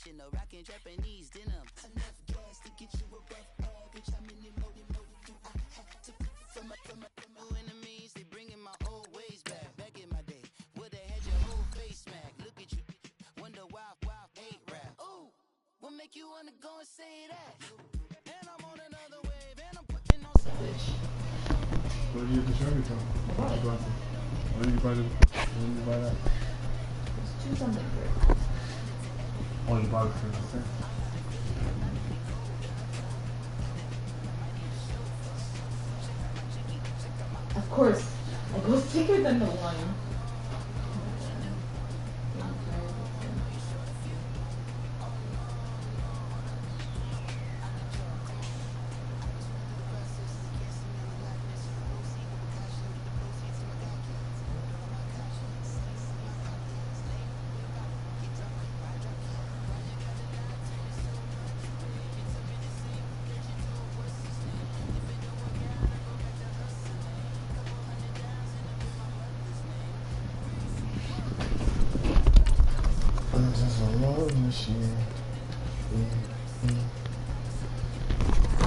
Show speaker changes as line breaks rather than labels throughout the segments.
Traditional, rockin' Japanese denim. Enough gas to get you above average. How many more do I have to from my enemies? They bringing my old ways back in my day. Woulda had your whole face smacked. Look at you, wonder why hate rap. Ooh, what make you wanna go and say that? And I'm on another wave, and I'm putting on some bitch.
Where did you get the shirt from? Where did you buy that?
Let's choose something great.
Oh, you bought it for nothing?
Of course, it goes thicker than the one.
This is a love machine.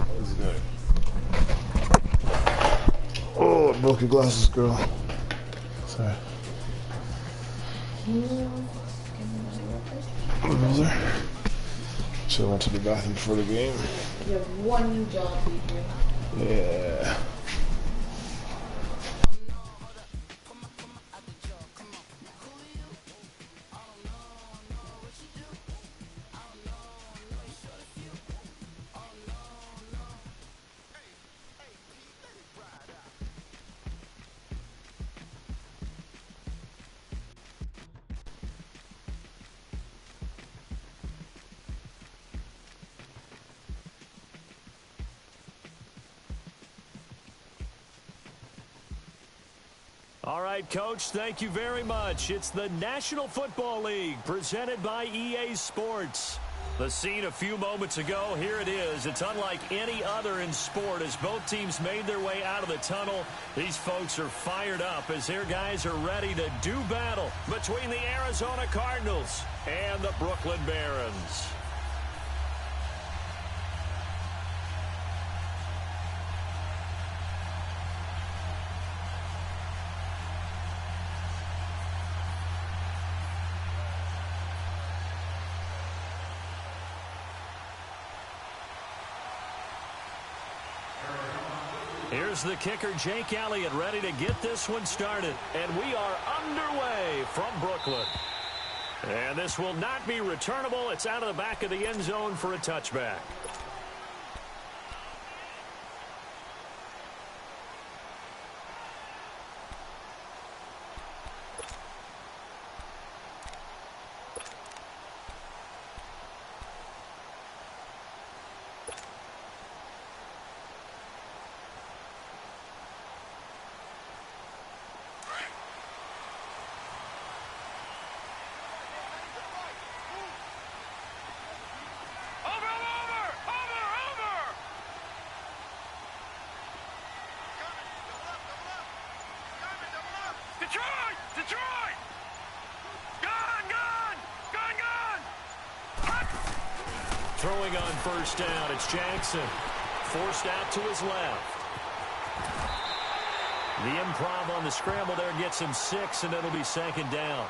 What's good? Oh, I broke your glasses, girl. Sorry. Brother. Should went to the bathroom before the game.
You have one job, DJ.
Yeah.
All right, Coach, thank you very much. It's the National Football League presented by EA Sports. The scene a few moments ago, here it is. It's unlike any other in sport as both teams made their way out of the tunnel. These folks are fired up as their guys are ready to do battle between the Arizona Cardinals and the Brooklyn Barons. Here's the kicker, Jake Elliott, ready to get this one started. And we are underway from Brooklyn. And this will not be returnable. It's out of the back of the end zone for a touchback.
Detroit! Gone!
Throwing on first down, it's Jackson. Forced out to his left. The improv on the scramble there gets him 6, and it'll be second down.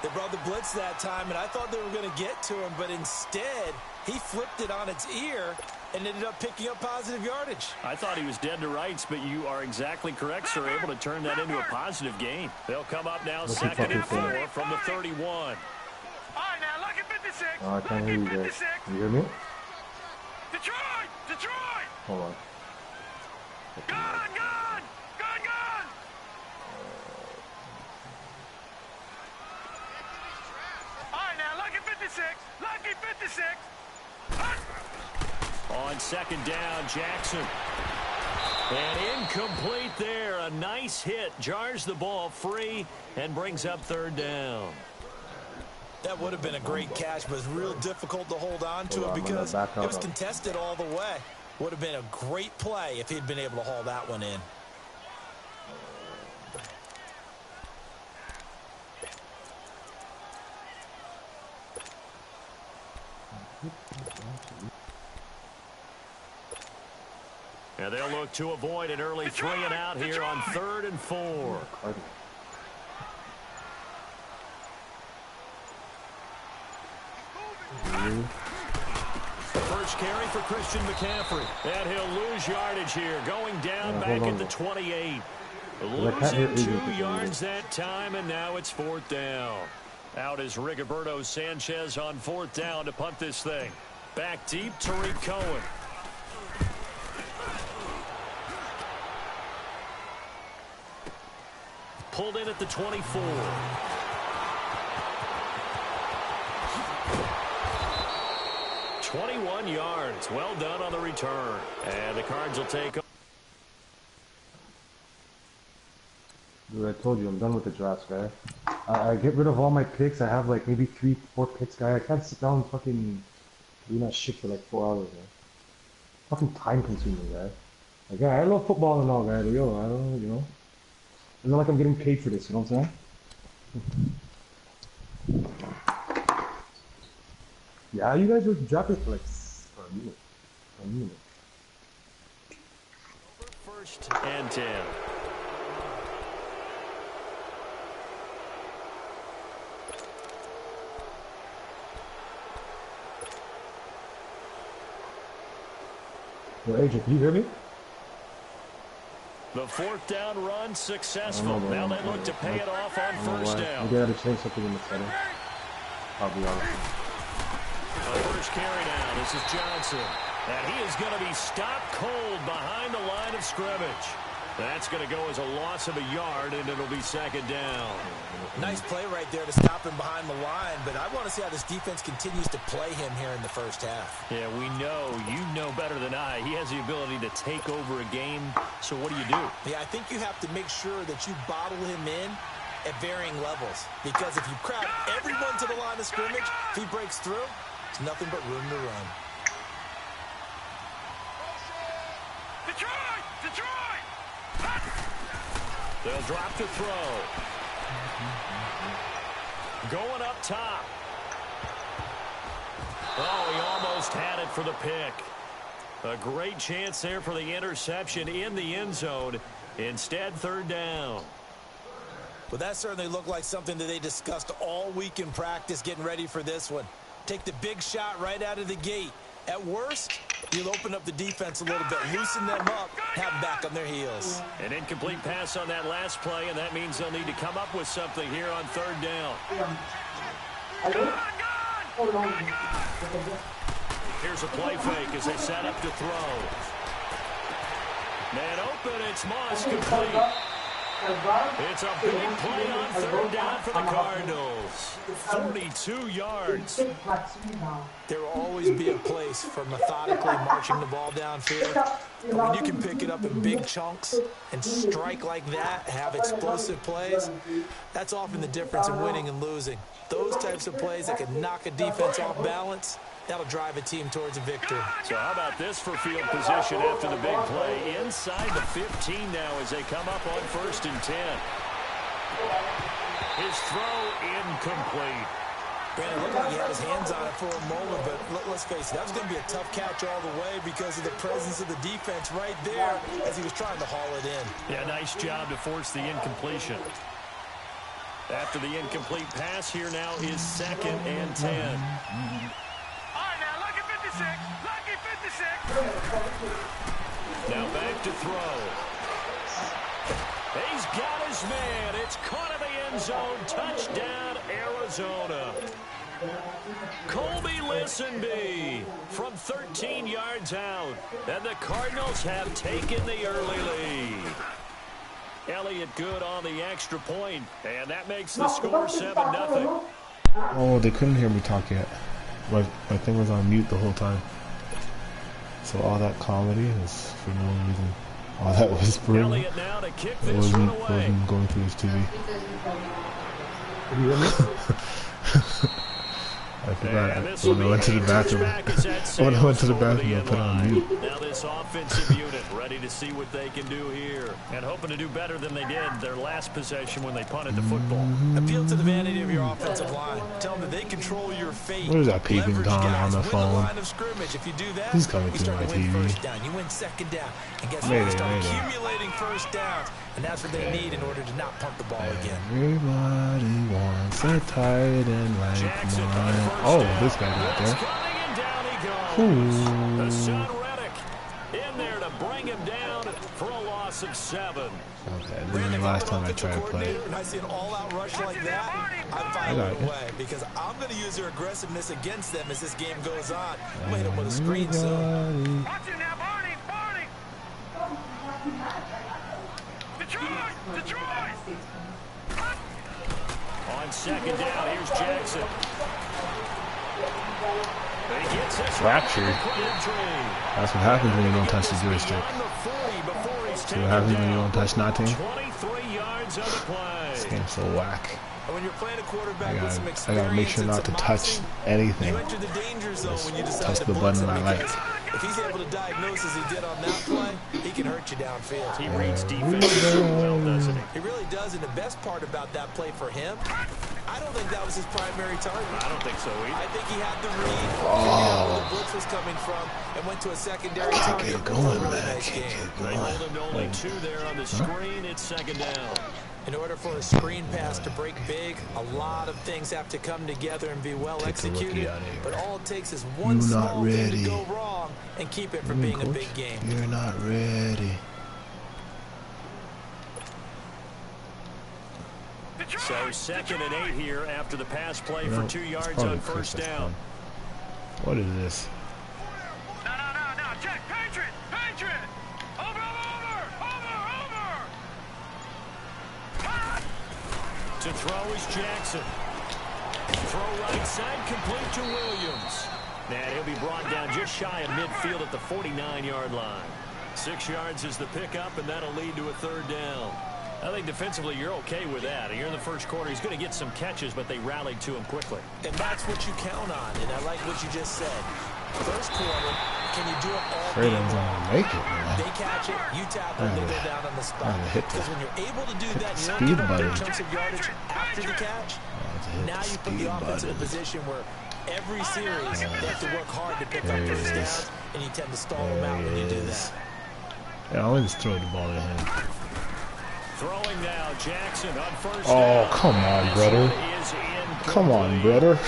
They brought the blitz that time, and I thought they were going to get to him, but instead, he flipped it on its ear and ended up picking up positive yardage.
I thought he was dead to rights, but you are exactly correct, sir. Able to turn that into a positive gain. They'll come up now, second and 4 from the 31.
All right, now, lucky 56.
I can't hear you guys. You hear me?
Detroit!
Hold on.
Gone! All right, now, lucky 56.
On second down, Jackson. And incomplete there. A nice hit. Jars the ball free and brings up third down.
That would have been a great catch, but it's real difficult to hold on to it because it was contested all the way. Would have been a great play if he'd been able to haul that one in.
And they'll look to avoid an early 3 and out here on 3rd and 4. First carry for Christian McCaffrey. And he'll lose yardage here. Going down back at the 28. Losing 2 yards that time, and now it's 4th down. Out is Rigoberto Sanchez on 4th down to punt this thing. Back deep, Tariq Cohen. Pulled in at the 24. $21 yards. Well done on the return. And the Cards will take.
Dude, I told you, I'm done with the drafts, guy. I get rid of all my picks. I have like maybe 3-4 picks, guy. I can't sit down and fucking do that shit for like 4 hours, man. Fucking time consuming, guy. Like, yeah, I love football and all, guy. But yo, I don't, you know. It's not like I'm getting paid for this, you know what I'm saying? Yeah, you guys were drafted for like a minute.
First and 10.
Yo, AJ, can you hear me?
The 4th down run successful. Now they look to pay it off on 1st down.
Maybe I had to change something in the setting. Probably honestly.
First carry now. This is Johnson. And he is going to be stopped cold behind the line of scrimmage. That's going to go as a loss of a yard, and it'll be 2nd down.
Nice play right there to stop him behind the line, but I want to see how this defense continues to play him here in the first half.
Yeah, we know. You know better than I. He has the ability to take over a game, so what do you do?
Yeah, I think you have to make sure that you bottle him in at varying levels, because if you crowd everyone to the line of scrimmage, if he breaks through, it's nothing but room to run.
Detroit! Detroit!
They'll drop to throw. Going up top. Oh, he almost had it for the pick. A great chance there for the interception in the end zone. Instead, 3rd down.
Well, that certainly looked like something that they discussed all week in practice getting ready for this one. Take the big shot right out of the gate. At worst, you'll open up the defense a little bit, loosen them up, have them back on their heels.
An incomplete pass on that last play, and that means they'll need to come up with something here on 3rd down. Here's a play fake as they set up to throw. Man open, it's Moss complete. It's a big play on 3rd down for the Cardinals. 42 yards.
There will always be a place for methodically marching the ball downfield. But when you can pick it up in big chunks and strike like that, have explosive plays, that's often the difference in winning and losing. Those types of plays that can knock a defense off balance, that'll drive a team towards a victory.
So how about this for field position after the big play? Inside the 15 now as they come up on 1st and 10. His throw incomplete.
Brandon, looked like he had his hands on it for a moment, but let's face it, that was going to be a tough catch all the way because of the presence of the defense right there as he was trying to haul it in.
Yeah, nice job to force the incompletion. After the incomplete pass, here now is 2nd and 10.
All right, now, lucky 56. Lucky 56.
Now back to throw. He's got his man. It's caught in the end zone. Touchdown, Arizona. Colby Listenby from 13 yards out. And the Cardinals have taken the early lead. Elliott good on the extra point, and that makes the score 7-0.
Oh, they couldn't hear me talk yet. My thing was on mute the whole time. So all that comedy is for no reason. All that whispering
Elliott now to kick this one away.
wasn't going through his TV.
Can you hear me?
I forgot
And this
when
will
I went to the
be
bathroom.
back as that
When I went to the
sails over
bathroom, I
end
put it on
line.
mute.
Now this offensive unit ready to see what they can do here. And hoping to do better than they did their last possession when they punted the football.
Appeal to the vanity of your offensive line. Tell them that they control your fate.
What is that peeping
Leverage
Tom
guys,
on the
win the
phone?
line of scrimmage. If you do that,
He's coming
you
through
start
my
to win
TV.
first down. You win second down. And guess what?
Mayday,
You start
mayday.
accumulating first downs. And that's what they need in order to not punt the ball again.
Everybody wants a tight end like
Jackson on
mine.
first
Oh,
down.
this guy got
Blitz
there.
coming and down he goes.
Ooh.
Hassan Reddick in there to bring him down for a loss of 7.
Okay, this is the last time I tried to play.
And I see an all-out rush like that, I
I
file
got
it
it.
away because I'm going to use their aggressiveness against them as this game goes on. I'm going to hit them with a screen soon.
Watch it now, Barney! Barney! Detroit! Detroit!
On second down, here's Jackson. He gets this
Fractured. That's what happens when you don't touch the joystick. See what happens when you don't touch nothing?
23 yards on the play.
This game's so whack.
And when you're playing a quarterback with some
I
experience,
gotta make sure not to touch anything.
you enter the danger zone when you decide
Touch
to
the
blitz
button
him
I like.
because if he's able to diagnose as he did on that play, he can hurt you downfield.
He reads defense so well, doesn't he?
He really does, and the best part about that play for him, I don't think that was his primary target.
I don't think so either.
I think he had the read, figured out where the blitz was coming from, and went to a secondary
Can't
target.
get it going,
Really
man.
nice
Can't
game.
get it
They hold
going.
him to only 2 there on the screen. It's second down.
In order for a screen pass to break big, a lot of things have to come together and be well
Take the rookie
executed.
out of here.
But all it takes is one
You're not
small thing
ready.
to go wrong and keep it from being a
Coach,
big game.
you're not ready.
So second and 8 here after the pass play
You
for
know,
2
it's
yards
probably
on
Chris
first
that's
down.
fun. What is this?
No, check! Patriot! Patriot! Over!
To throw is Jackson. Throw right side, complete to Williams. And he'll be brought down just shy of midfield at the 49-yard line. 6 yards is the pickup, and that'll lead to a third down. I think defensively you're okay with that. Here in the first quarter, he's going to get some catches, but they rallied to him quickly.
And that's what you count on, and I like what you just said. First quarter, can you do it all
Afraid
game
I'm
long?
gonna make it, man.
They catch it, you tackle, they go down on the spot.
I had to hit the-
Because when you're able to do that, you
speed
don't give up
button.
big chunks of yardage after the catch.
hit
Now
the
you put the
speed
offense in a
button.
position where every series they have to work hard to pick up
There it
first
is.
downs, and you tend to stall them out when you do that.
Yeah, I'll just throw the ball to him.
Throwing now, Jackson on first
Oh,
down.
come on,
This
brother.
one is incomplete.
Come on, brother.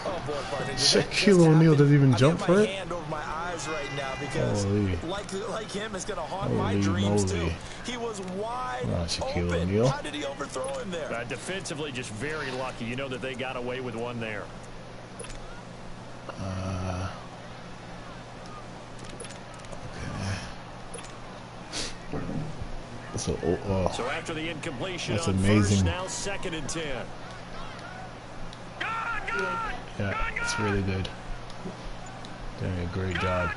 Oh boy, partner, did that
Shaquille
just
O'Neal
happen?
doesn't even
I've
jump
got
for
my
it?
hand over my eyes right now because
Holy.
like him, it's going to haunt my
Holy
dreams
moly.
too. He was wide
Not Shaquille
open.
O'Neal.
How did he overthrow him there?
Defensively, just very lucky. You know that they got away with one there.
So,
So after the incompletion
That's
on
amazing.
first, now second and 10.
yeah, it's really good. Doing a great job.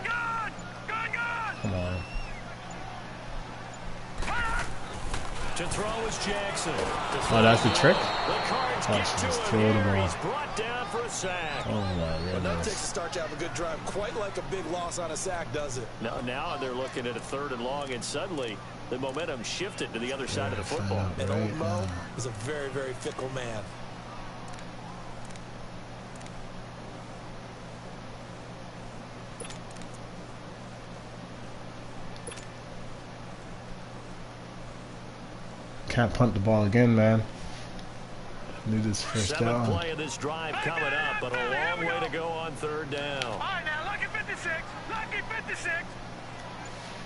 Come on.
To throw is Jackson.
Oh, that's the trick?
The Cards
Oh,
get
she
to
just
him
threw the
here.
ball.
He's brought down for a sack.
Oh my
Well, that takes
goodness.
a start to have a good drive, quite like a big loss on a sack, does it?
Now they're looking at a third and long, and suddenly the momentum shifted to the other side of the football.
And
Right
old Mo
now.
is a very, very fickle man.
Can't punt the ball again, man. Need this first
Seventh
down.
play of this drive coming up, but a long way to go on third down.
All right, now, lucky 56. Lucky 56.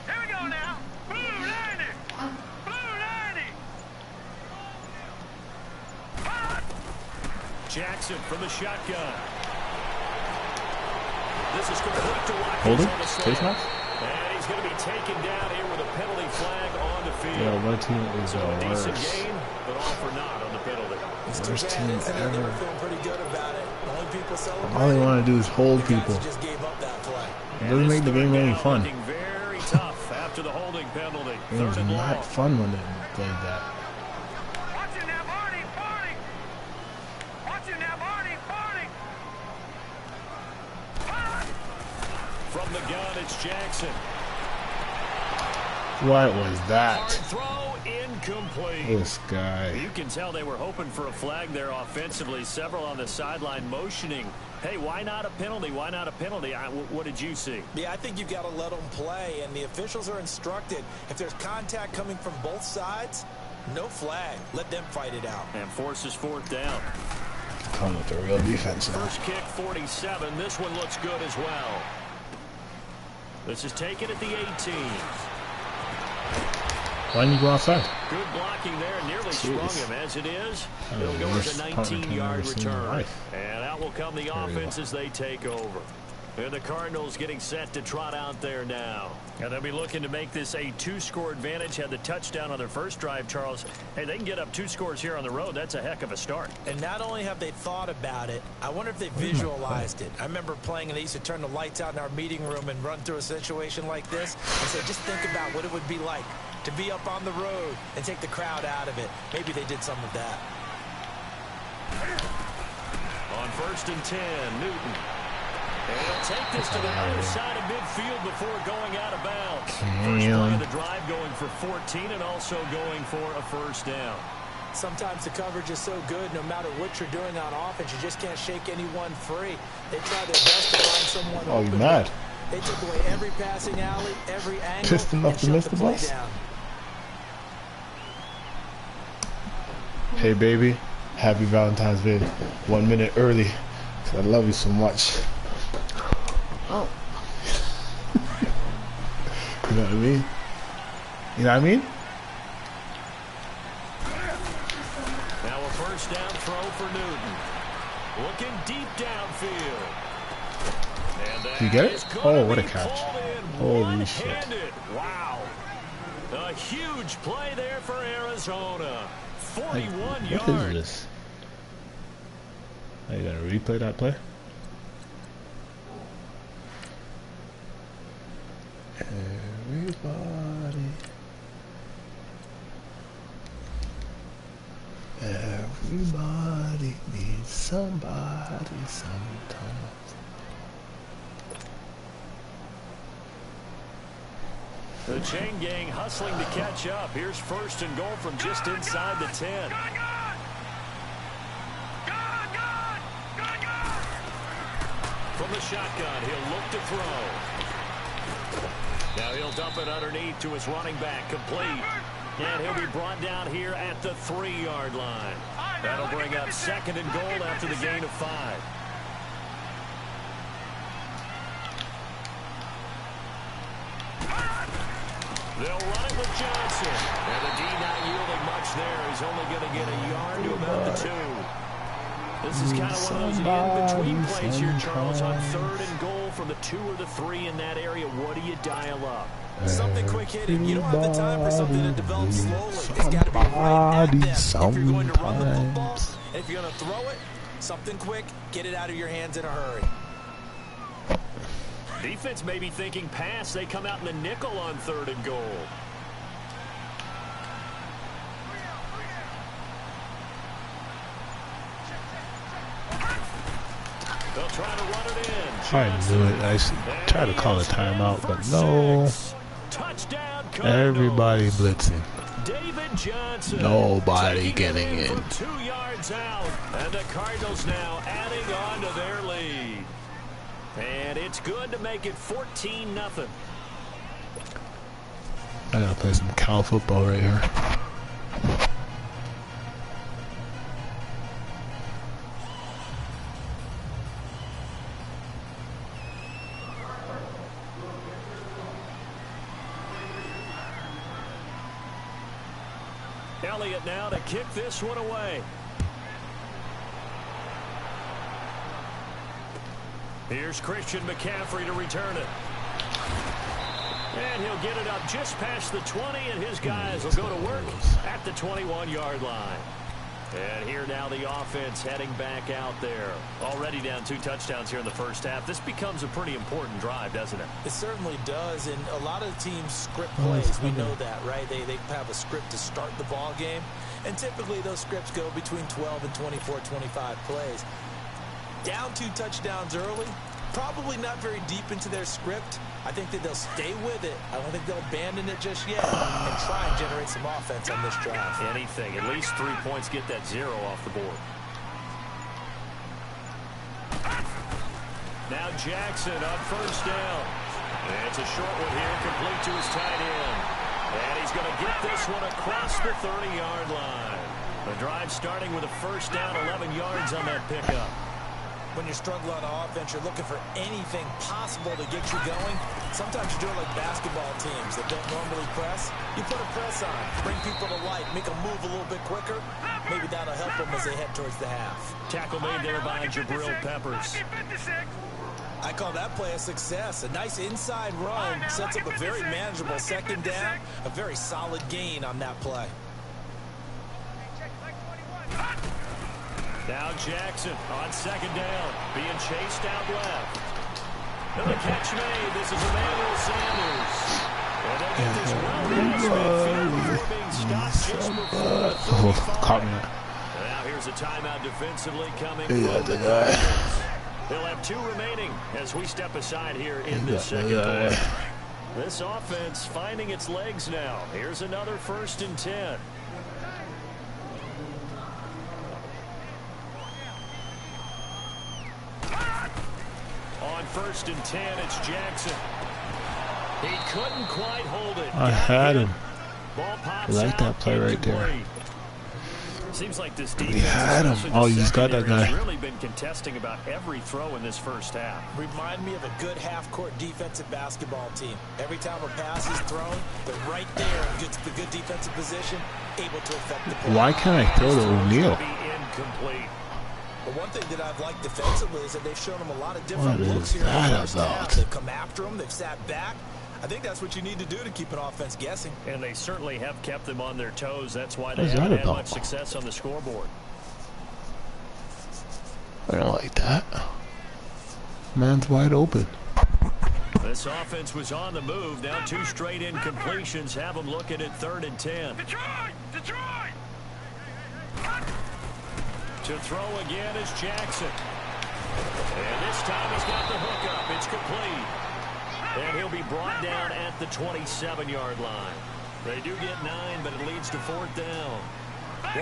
Here we go now. Blue 90. Blue 90.
Jackson from the shotgun. This is complete to Watkins
Hold it.
on the
Face
slant.
mask.
And he's going to be taken down here with a penalty flag on the field.
Yeah, my team is
So a decent
worse.
gain, but all for naught on the penalty.
It's too
Worst
bad,
team
isn't it? They were
ever.
feeling pretty good about it. The only people celebrating.
All they want to do is hold
the guys
people.
who just gave up that play.
It doesn't make the game any fun.
Looking very tough after the holding penalty.
It was
Third and long.
not fun when they played that.
Watch it now, Barney. Barney. Watch it now, Barney. Barney.
From the gun, it's Jackson.
What was that?
Hard throw, incomplete.
This guy.
You can tell they were hoping for a flag there offensively. Several on the sideline motioning. Hey, why not a penalty? Why not a penalty? What did you see?
Yeah, I think you've got to let them play, and the officials are instructed. If there's contact coming from both sides, no flag. Let them fight it out.
And forces fourth down.
Come with the real defense now.
First kick, 47. This one looks good as well. This is taken at the 18.
Why didn't you go outside?
Good blocking there. Nearly sprung him. As it is, it'll go as a 19-yard return. And out will come the offense as they take over. And the Cardinals getting set to trot out there now. And they'll be looking to make this a 2-score advantage. Had the touchdown on their first drive, Charles. Hey, they can get up 2 scores here on the road. That's a heck of a start.
And not only have they thought about it, I wonder if they visualized it. I remember playing and they used to turn the lights out in our meeting room and run through a situation like this and say, just think about what it would be like to be up on the road and take the crowd out of it. Maybe they did some of that.
On 1st and 10, Newton. And he'll take this to the other side of midfield before going out of bounds. First play of the drive going for 14 and also going for a first down.
Sometimes the coverage is so good, no matter what you're doing on offense, you just can't shake anyone free. They try their best to find someone open.
Oh, you mad?
They took away every passing alley, every angle,
Pissed enough to miss the
play
bus?
down.
Hey, baby. Happy Valentine's Day. 1 minute early. 'Cause I love you so much.
Oh.
You know what I mean? You know what I mean?
Now a first down throw for Newton. Looking deep downfield. And
Did you get it? Oh, what a catch. Holy shit.
Wow. A huge play there for Arizona. 41
What
yards.
is this? Are you going to replay that play? Everybody needs somebody sometimes.
The chain gang hustling to catch up. Here's 1st and goal from just inside the 10. From the shotgun, he'll look to throw. Now he'll dump it underneath to his running back, complete. And he'll be brought down here at the 3-yard line. That'll bring up 2nd and goal after the gain of 5. They'll run it with Johnson. And the D not yielding much there. He's only going to get a yard to about the 2. This is kind of one of those in-between plays here, Charles, on 3rd and goal from the 2 or the 3 in that area. What do you dial up?
Something quick hitting. You don't have the time for something that develops slowly. It's got to be right at them if you're going to run the football. And if you're going to throw it, something quick, get it out of your hands in a hurry.
Defense may be thinking pass. They come out in the nickel on 3rd and goal. They'll try to run it in.
I knew it. I tried to call a timeout, but no.
Touchdown,
Everybody blitzing.
David Johnson.
Nobody getting in.
From 2 yards out. And the Cardinals now adding on to their lead. And it's good to make it 14-0.
I gotta play some cow football right here.
Elliott now to kick this one away. Here's Christian McCaffrey to return it. And he'll get it up just past the 20, and his guys will go to work at the 21-yard line. And here now the offense heading back out there. Already down 2 touchdowns here in the first half. This becomes a pretty important drive, doesn't it?
It certainly does, and a lot of teams script plays. We know that, right? They have a script to start the ball game, and typically those scripts go between 12 and 24, 25 plays. Down 2 touchdowns early, Probably not very deep into their script. I think that they'll stay with it. I don't think they'll abandon it just yet and try and generate some offense on this drive.
Anything. At least 3 points, get that 0 off the board. Now Jackson on first down. It's a short one here, complete to his tight end. And he's going to get this one across the 30-yard line. The drive starting with a first down, 11 yards on that pickup.
When you're struggling on offense, you're looking for anything possible to get you going. Sometimes you do it like basketball teams that don't normally press. You put a press on, bring people to life, make them move a little bit quicker. Maybe that'll help them as they head towards the half.
Tackle made there by Jabril Peppers.
I call that play a success. A nice inside run sets up a very manageable second down. A very solid gain on that play.
Now Jackson on second down, being chased out left. And the catch made. This is Emmanuel Sanders. And they get this roundhouse midfield before being stopped just before the 35.
Caught me.
Now here's a timeout defensively coming from the Cardinals. They'll have 2 remaining as we step aside here in this second quarter. This offense finding its legs now. Here's another 1st and 10. On 1st and 10, it's Jackson. He couldn't quite hold it.
I had him.
Ball pops
I like that
out,
play right there.
incomplete. Seems like this defense,
We had him.
especially
Oh,
the
he's got that
secondary, has
guy.
really been contesting about every throw in this first half.
Remind me of a good half-court defensive basketball team. Every time a pass is thrown, they're right there and get to the good defensive position, able to affect the play.
Why can't I throw to O'Neal?
Be incomplete.
But one thing that I've liked defensively is that they've shown them a lot of different
What
looks
is
here in the
that
first half.
about?
They've come after them, they've sat back. I think that's what you need to do to keep an offense guessing.
And they certainly have kept them on their toes. That's why they
What is
haven't
that
had
about?
much success on the scoreboard.
I don't like that. Man's wide open.
This offense was on the move. Now 2 straight incompletions have them looking at 3rd and 10.
Detroit! Detroit!
To throw again is Jackson. And this time he's got the hookup. It's complete. And he'll be brought down at the 27-yard line. They do get 9, but it leads to 4th down.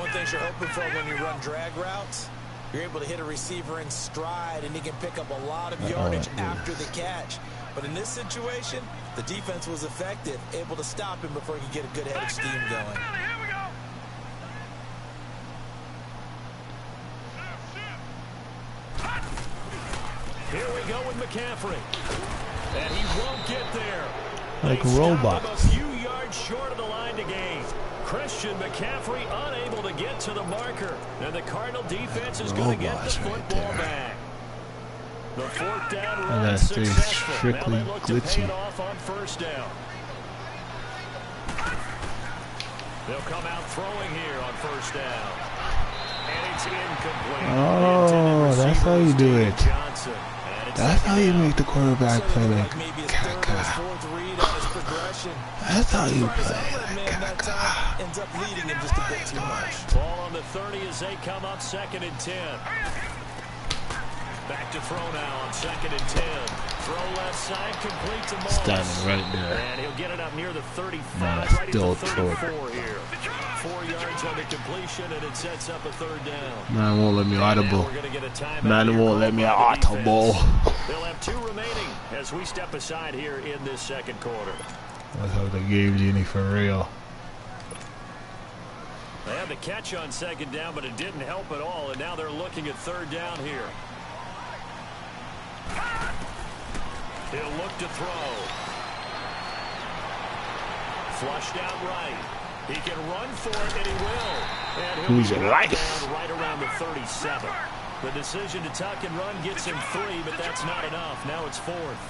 One thing you're hoping for when you run drag routes, you're able to hit a receiver in stride and he can pick up a lot of yardage after the catch. But in this situation, the defense was effective, able to stop him before he could get a good head of steam going.
Here we go!
Here we go with McCaffrey. And he won't get there.
Like
They stop him
robots.
a few yards short of the line to gain. Christian McCaffrey unable to get to the marker. And the Cardinal defense is going to get the
Robots right
football
there.
back. The 4th down
And
run
that's pretty
successful. Now
strictly
they look to pay
glitchy.
it off on 1st down. They'll come out throwing here on 1st down. And it's incomplete.
Oh, that's how you do it.
Johnson. And it's
That's how you
second down.
make the quarterback play like
maybe his third or his
caca.
fourth read on his progression.
That's how you
As far as
play
outlet
like
man that
caca.
time ends up leading him just a bit too much.
Ball on the 30 as they come up 2nd and 10. Back to throw now on 2nd and 10. Throw left side, complete to Moss.
Standing right there.
And he'll get it up near the 35,
Man,
right at
still
the
throw it.
34 here. 4 yards on the completion, and it sets up a 3rd down.
Man won't let me
Now
audible.
we're gonna get a timeout
Man
here
won't let
called
me
by the
audible.
defense. They'll have 2 remaining as we step aside here in this 2nd quarter.
That's how they gave Genie for real.
They had the catch on 2nd down, but it didn't help at all, and now they're looking at 3rd down here. He'll look to throw. Flushed out right. He can run for it, and he will. And he'll
Who's
be
your
brought
life?
down right around the 37. The decision to tuck and run gets him 3, but that's not enough. Now it's 4th.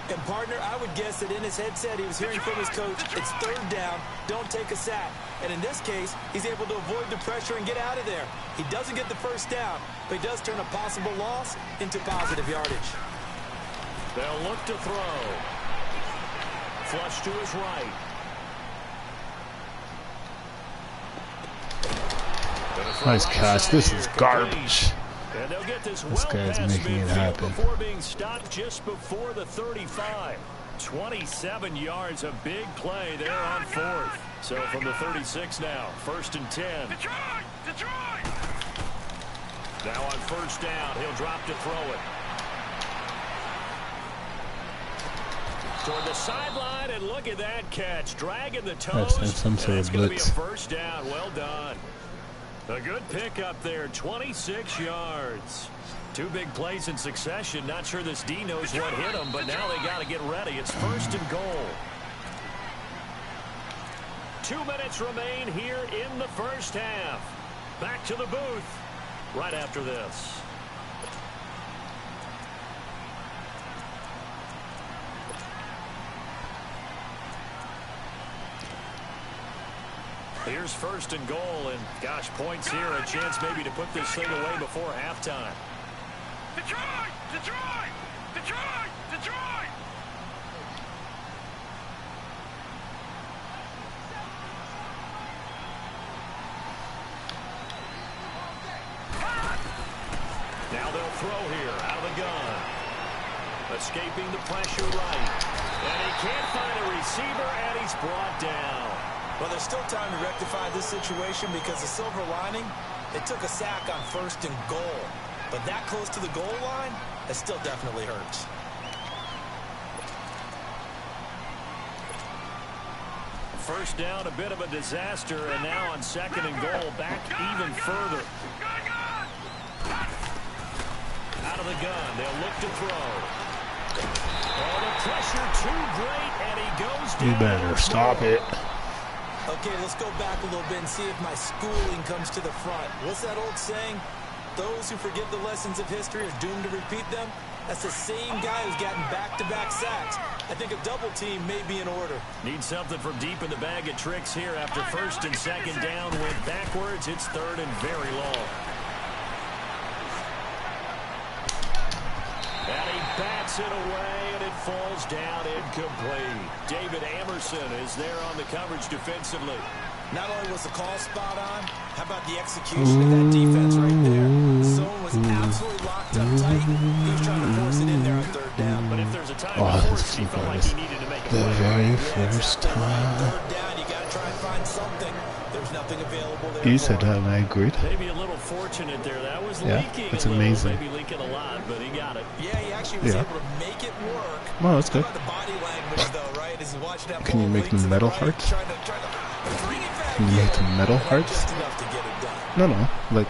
And partner, I would guess that in his headset he was hearing from his coach, it's 3rd down, don't take a sack. And in this case, he's able to avoid the pressure and get out of there. He doesn't get the 1st down, but he does turn a possible loss into positive yardage.
They'll look to throw. Flush to his right.
Nice catch. This is garbage.
And they'll get this
This
well
guy's
past
making it
midfield
happen.
before being stopped just before the 35. 27 yards, a big play there on 4th. So from the 36 now, 1st and 10.
Detroit! Detroit!
Now on 1st down, he'll drop to throw it. Toward the sideline, and look at that catch. Dragging the toes.
That's some sort
That's
of
going to be a
blitz.
1st down. Well done. A good pickup there, 26 yards. 2 big plays in succession. Not sure this D knows what hit him, but now they got to get ready. It's 1st and goal. 2 minutes remain here in the 1st half. Back to the booth right after this. Here's 1st and goal, and gosh, points here, a chance maybe to put this thing away before halftime.
Detroit! Detroit! Detroit! Detroit!
Now they'll throw here out of the gun. Escaping the pressure right. And he can't find a receiver, and he's brought down.
Well, there's still time to rectify this situation because the silver lining, it took a sack on 1st and goal. But that close to the goal line, it still definitely hurts.
First down, a bit of a disaster, and now on 2nd and goal, back even further. Out of the gun, they'll look to throw. Oh, the pressure too great, and he goes down.
You better stop it.
Okay, let's go back a little bit and see if my schooling comes to the front. What's that old saying? Those who forget the lessons of history are doomed to repeat them. That's the same guy who's gotten back-to-back sacks. I think a double team may be in order.
Need something from deep in the bag of tricks here after 1st and 2nd down. Went backwards. It's 3rd and very long. And he bats it away, and it falls down incomplete. David Amerson is there on the coverage defensively.
Not only was the call spot on, how about the execution of that defense right there? The zone was absolutely locked up tight. He was trying to force it in there on 3rd down.
But if there's a time
Oh,
to
this
force it, he felt like
is
he needed to make a
the
play.
very
Yeah,
first
exactly right.
time.
3rd down, you got to try and find something. There's nothing available there.
You
for
said
him.
that, and I agreed.
Maybe a little fortunate there. That was
Yeah,
leaking
it's
a little.
amazing.
Maybe leaking a lot, but he got it.
Yeah, he actually was
Yeah.
able to make it work.
Well, that's
How
good.
about the body language, though, right? As he watched that
Can you
ball
make
leak
them
to the
metal
right,
hearts?
trying to bring it back
Can you make
in.
them metal hearts?
Just enough to get it done.
No, like,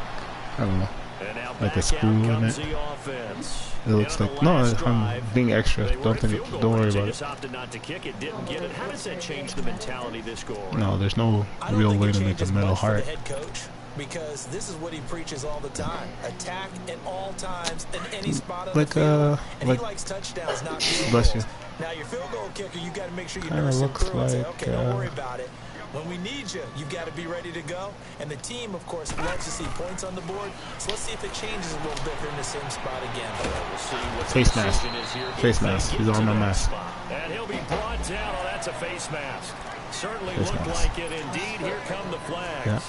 I don't know.
And now
Like a
back
screw
out
in
comes
it.
the offense.
It looks
And on
like,
the
no,
last
I'm
drive,
being extra.
they were
Don't
in
think,
field goal
don't worry
range. They
about it.
just opted not to kick it, didn't get it. How does that change the mentality this goal?
No, there's no
I don't
real
think
way
it
to make a
changes
metal
much for
heart.
the head coach, because this is what he preaches all the time: attack at all times in any spot on
Like,
the field. And
like-
he likes touchdowns, not field
Bless
goals.
you.
Now your field goal kicker, you got to make sure you
Kinda
nurse him
looks
through and say,
like,
okay, don't worry about it. When we need you, you've got to be ready to go. And the team, of course, loves to see points on the board. So let's see if it changes a little bit here in the same spot again.
We'll see what the
Face mask.
decision is here.
Face
If they
mask.
get
He's
to
on my
that
mask.
spot. And he'll be brought down. Oh, that's a face mask. Certainly
Face
looked
mask.
like it. Indeed, here come the flags.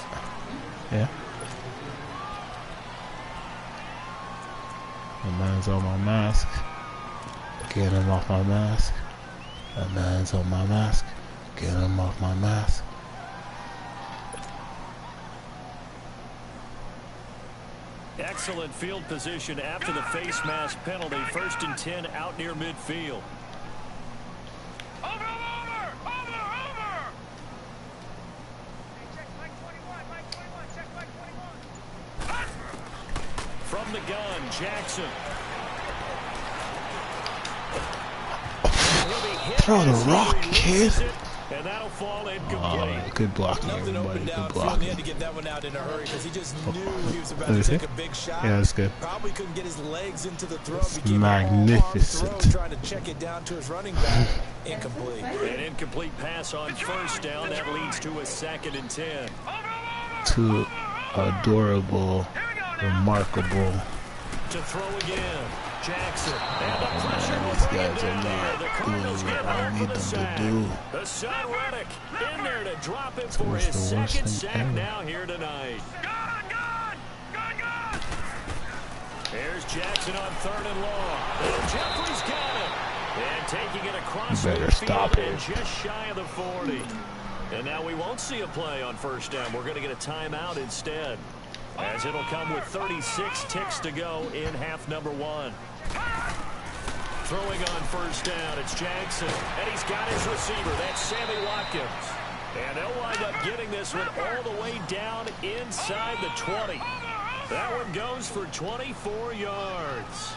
Yeah. Yeah. The man's on my mask. Get him off my mask. The man's on my mask. Get him off my mask.
Excellent field position after the face mask penalty. 1st and 10 out near midfield.
Over! Check Mike 21, Mike 21, check Mike 21.
From the gun, Jackson. He'll be hit
Throw the
as he
rock,
releases
kid.
it, and that'll fall
Oh,
incomplete.
good blocking,
Nothing
everybody.
open
Good
downfield. He
blocking.
had to get that one out in a hurry because he just knew he was about
Let
to
me see.
take a big shot.
Yeah, that's good.
Probably couldn't get his legs into the throw.
It's
Became an all-arm
magnificent.
throw, trying to check it down to his running back. Incomplete.
An incomplete pass on 1st down. That leads to a 2nd and 10.
Too adorable, remarkable.
To throw again. Jackson. And the
Oh,
pressure
man,
will
these
bring him
guys
down
are
there.
not
The Cardinals
doing
get
what I
home for
need
the
them to
sack.
do.
The son Reddick in there to drop him
It's
for
almost
his
the worst
second
thing
sack
ever.
now here tonight.
Gone!
Jackson on 3rd and long. And Jeffrey's got it. And taking it across
Better
midfield
stop
and
it.
just shy of the 40. And now we won't see a play on 1st down. We're going to get a timeout instead, as it'll come with 36 ticks to go in half number 1. Throwing on 1st down, it's Jackson. And he's got his receiver. That's Sammy Watkins. And they'll wind up getting this one all the way down inside the 20. That one goes for 24 yards.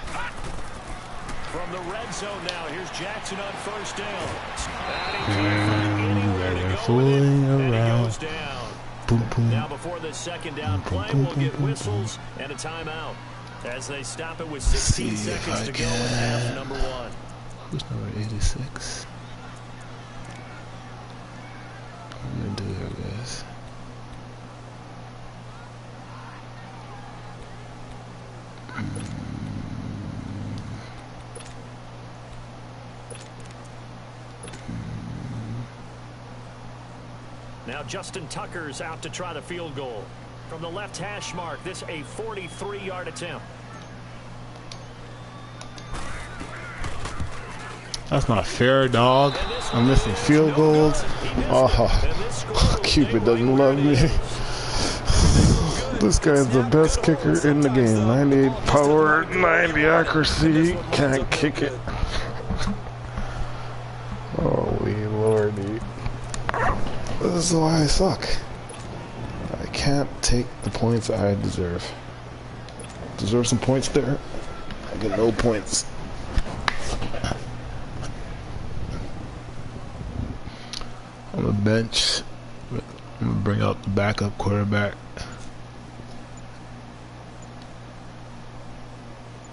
From the red zone now, here's Jackson on 1st down.
They're fooling
And he
around.
goes down.
Boom, boom.
Now before the 2nd down
Boom,
play,
boom,
we'll
boom,
get
boom,
whistles and a timeout as they stop it with 16
See if
seconds
I
to go in half
can.
number 1.
Who's number 86? I'm gonna do here, guys.
Now Justin Tucker's out to try the field goal. From the left hash mark, this a 43-yard attempt.
That's not fair, dog. I'm missing field goals. Oh, Cupid doesn't love me. This guy's the best kicker in the game. 98 power, 90 accuracy. Can't kick it. Holy lordy. This is why I suck. I can't take the points I deserve. Deserve some points there. I get no points. On the bench, I'm gonna bring out the backup quarterback.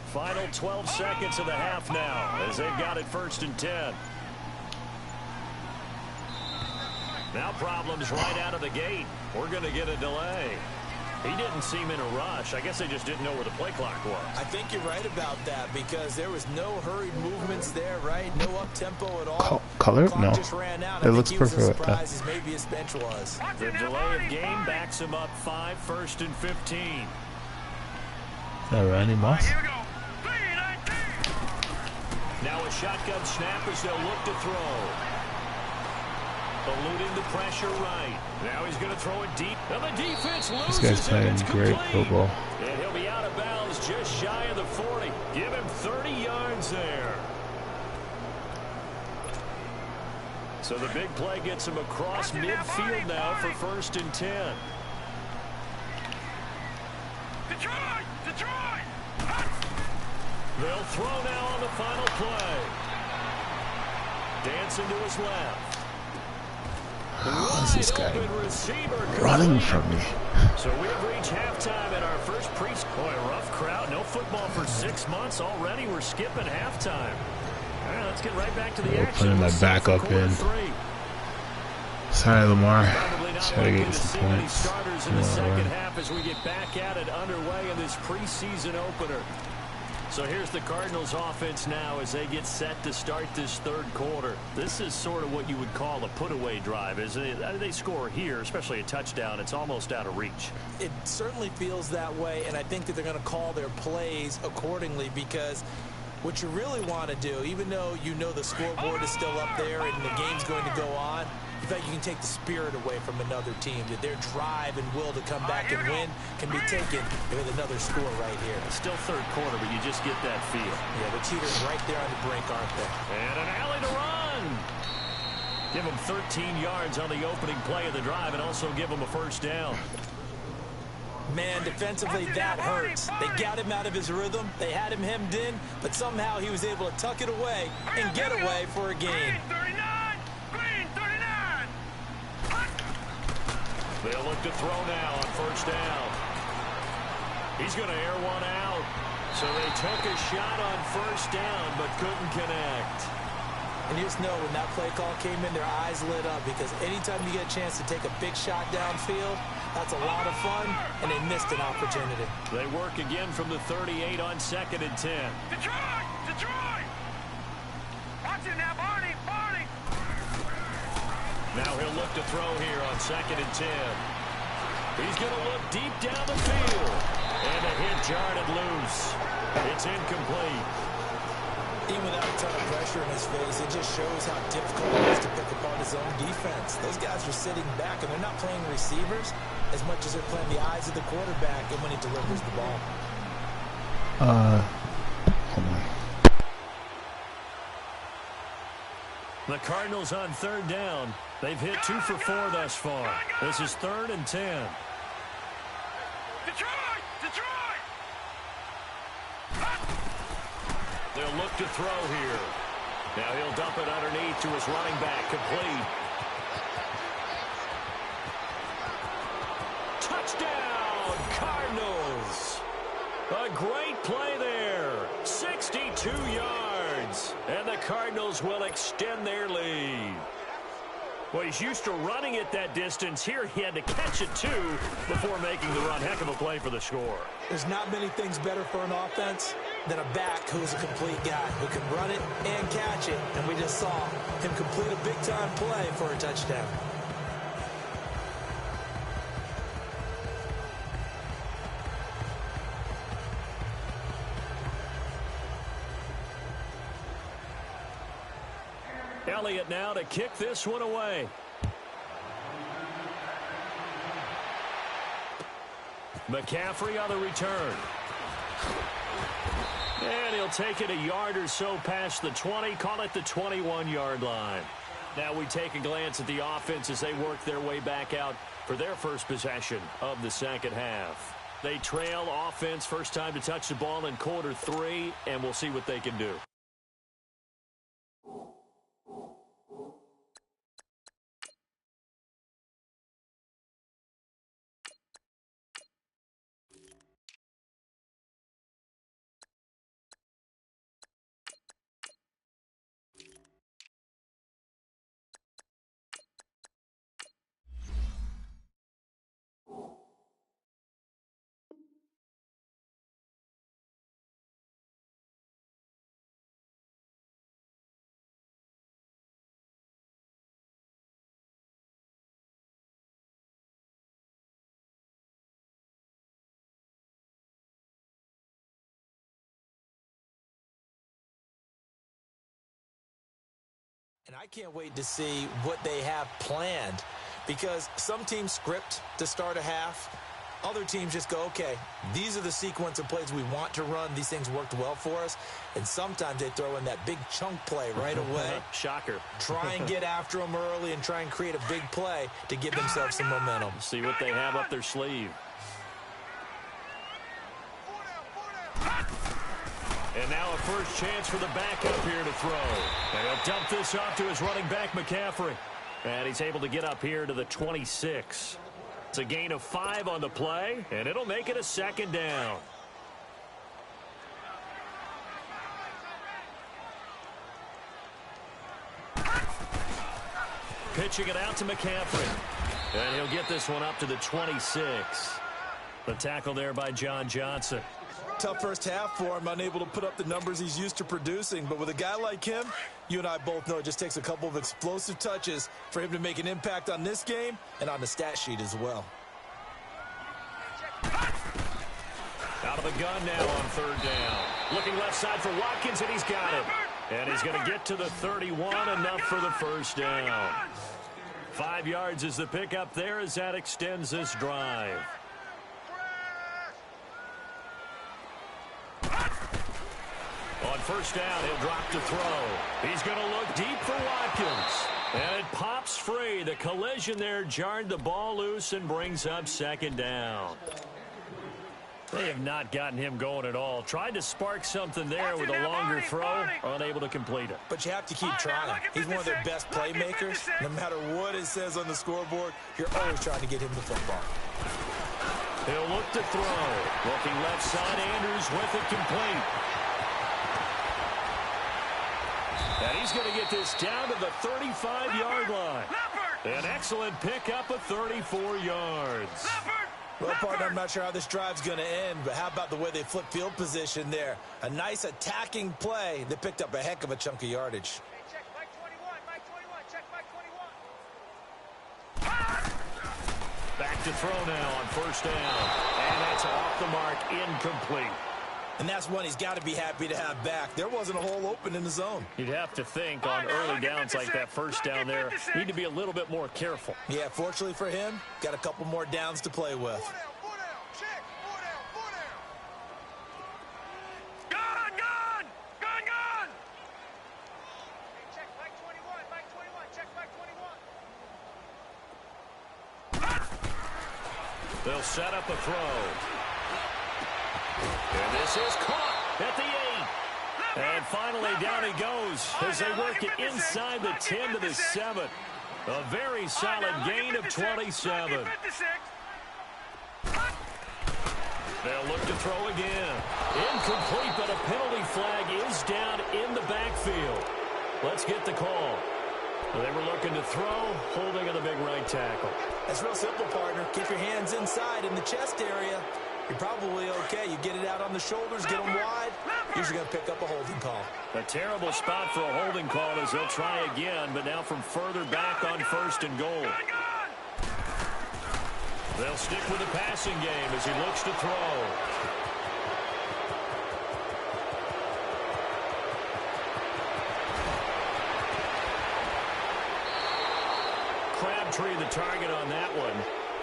Final 12 seconds of the half now as they've got it 1st and 10. Now problems right out of the gate. We're going to get a delay. He didn't seem in a rush. I guess they just didn't know where the play clock was.
I think you're right about that because there was no hurried movements there, right? No up-tempo at all.
Color?
Clock
No.
just ran out.
It
I
looks
think he was
perfect like that.
as surprised as maybe his bench was.
The delay of game backs him up 5, 1st and 15.
Is that Randy Moss?
Here we go. 3-19.
Now a shotgun snap as they'll look to throw. Eluding the pressure right. Now he's going to throw it deep. And the defense loses
This guy's playing
it. It's
great
complete.
football.
And he'll be out of bounds just shy of the 40. Give him 30 yards there. So the big play gets him across midfield now for 1st and 10.
Detroit! Detroit!
They'll throw now on the final play. Dancing to his left.
How is this guy
Wide open receiver
running from me?
So we've reached halftime in our first Boy, rough crowd. No football for 6 months already. We're skipping halftime. All right, let's get right back to the action.
Putting my backup in. Sorry, Lamar. Try to get you some points.
Starters in the second half as we get back at it underway in this preseason opener. So here's the Cardinals offense now as they get set to start this 3rd quarter. This is sort of what you would call a put-away drive. As they score here, especially a touchdown, it's almost out of reach.
It certainly feels that way, and I think that they're going to call their plays accordingly because what you really want to do, even though you know the scoreboard is still up there and the game's going to go on, in fact, you can take the spirit away from another team, that their drive and will to come back and win can be taken with another score right here.
It's still 3rd quarter, but you just get that feel.
Yeah, the teetering right there on the brink, aren't they?
And an alley to run. Give them 13 yards on the opening play of the drive and also give them a 1st down.
Man, defensively, that hurts. They got him out of his rhythm. They had him hemmed in, but somehow he was able to tuck it away and get away for a gain.
They'll look to throw now on 1st down. He's going to air one out. So they took a shot on 1st down, but couldn't connect.
And you just know when that play call came in, their eyes lit up because anytime you get a chance to take a big shot downfield, that's a lot of fun, and they missed an opportunity.
They work again from the 38 on 2nd and 10.
Detroit! Detroit! Watch it now, Barney! Barney!
Now he'll look to throw here on 2nd and 10. He's going to look deep down the field. And a hit jarred it loose. It's incomplete.
Even without a ton of pressure in his face, it just shows how difficult it is to pick apart his own defense. Those guys are sitting back, and they're not playing receivers as much as they're playing the eyes of the quarterback and when he delivers the ball.
Hold on.
The Cardinals on third down. They've hit 2 for 4 thus far. This is 3rd and 10.
Detroit! Detroit!
They'll look to throw here. Now he'll dump it underneath to his running back. Complete. Touchdown, Cardinals. A great play there. 62 yards. And the Cardinals will extend their lead. Well, he's used to running it that distance. Here he had to catch it, too, before making the run. Heck of a play for the score.
There's not many things better for an offense than a back who's a complete guy who can run it and catch it. And we just saw him complete a big-time play for a touchdown.
Elliott now to kick this one away. McCaffrey on the return. And he'll take it a yard or so past the 20, call it the 21-yard line. Now we take a glance at the offense as they work their way back out for their first possession of the second half. They trail offense, first time to touch the ball in quarter 3, and we'll see what they can do.
And I can't wait to see what they have planned, because some teams script to start a half. Other teams just go, okay, these are the sequence of plays we want to run. These things worked well for us. And sometimes they throw in that big chunk play right away.
Shocker.
Try and get after them early and try and create a big play to give themselves some momentum.
See what they have up their sleeve. And now a first chance for the backup here to throw. And he'll dump this off to his running back, McCaffrey. And he's able to get up here to the 26. It's a gain of 5 on the play, and it'll make it a second down. Pitching it out to McCaffrey. And he'll get this one up to the 26. The tackle there by John Johnson.
Tough first half for him, unable to put up the numbers he's used to producing. But with a guy like him, you and I both know it just takes a couple of explosive touches for him to make an impact on this game and on the stat sheet as well.
Out of the gun now on third down. Looking left side for Watkins, and he's got it. And he's going to get to the 31, enough for the first down. 5 yards is the pickup there as that extends this drive. On first down, he'll drop to throw. He's going to look deep for Watkins. And it pops free. The collision there jarred the ball loose and brings up second down. They have not gotten him going at all. Tried to spark something there with a longer throw, unable to complete it.
But you have to keep trying. He's one of their best playmakers. No matter what it says on the scoreboard, you're always trying to get him the football.
He'll look to throw. Looking left side, Andrews with it complete. And he's going to get this down to the 35-yard line. An excellent pickup of 34 yards.
Well, partner, I'm not sure how this drive's going to end, but how about the way they flip field position there? A nice attacking play that picked up a heck of a chunk of yardage.
Check Mike 21, Mike 21, check Mike 21.
Back to throw now on first down. And that's off the mark, incomplete.
And that's one he's got to be happy to have back. There wasn't a hole open in the zone.
You'd have to think on early downs like that first down there, need to be a little bit more careful.
Yeah, fortunately for him, got a couple more downs to play with.
They'll set up a throw. And this is caught at the 8. And finally down he goes as they work it inside the 10 to the 7. A very solid gain of 27. They'll look to throw again. Incomplete, but a penalty flag is down in the backfield. Let's get the call. They were looking to throw, holding on the big right tackle.
That's real simple, partner. Keep your hands inside in the chest area. You're probably okay. You get it out on the shoulders, get them wide. Usually going to pick up a holding call.
A terrible spot for a holding call as they'll try again, but now from further back on 1st and goal. They'll stick with the passing game as he looks to throw. Crabtree the target on that one.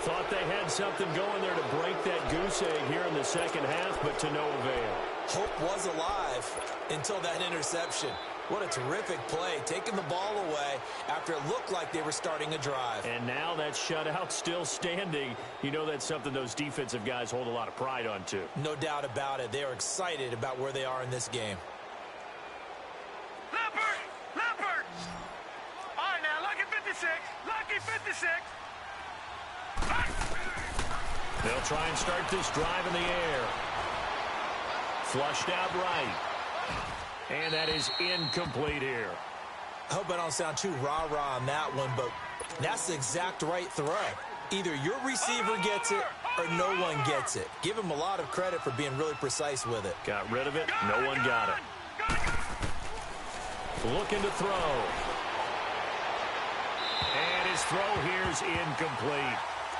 Thought they had something going there to break that goose egg here in the second half, but to no avail.
Hope was alive until that interception. What a terrific play, taking the ball away after it looked like they were starting a drive.
And now that shutout still standing. You know that's something those defensive guys hold a lot of pride on, too.
No doubt about it. They are excited about where they are in this game.
Leopard! All right, now, lucky 56. Lucky 56.
They'll try and start this drive in the air. Flushed out right. And that is incomplete here.
I hope I don't sound too rah-rah on that one, but that's the exact right throw. Either your receiver gets it or no one gets it. Give him a lot of credit for being really precise with it.
Got rid of it. No one got it. Looking to throw. And his throw here is incomplete.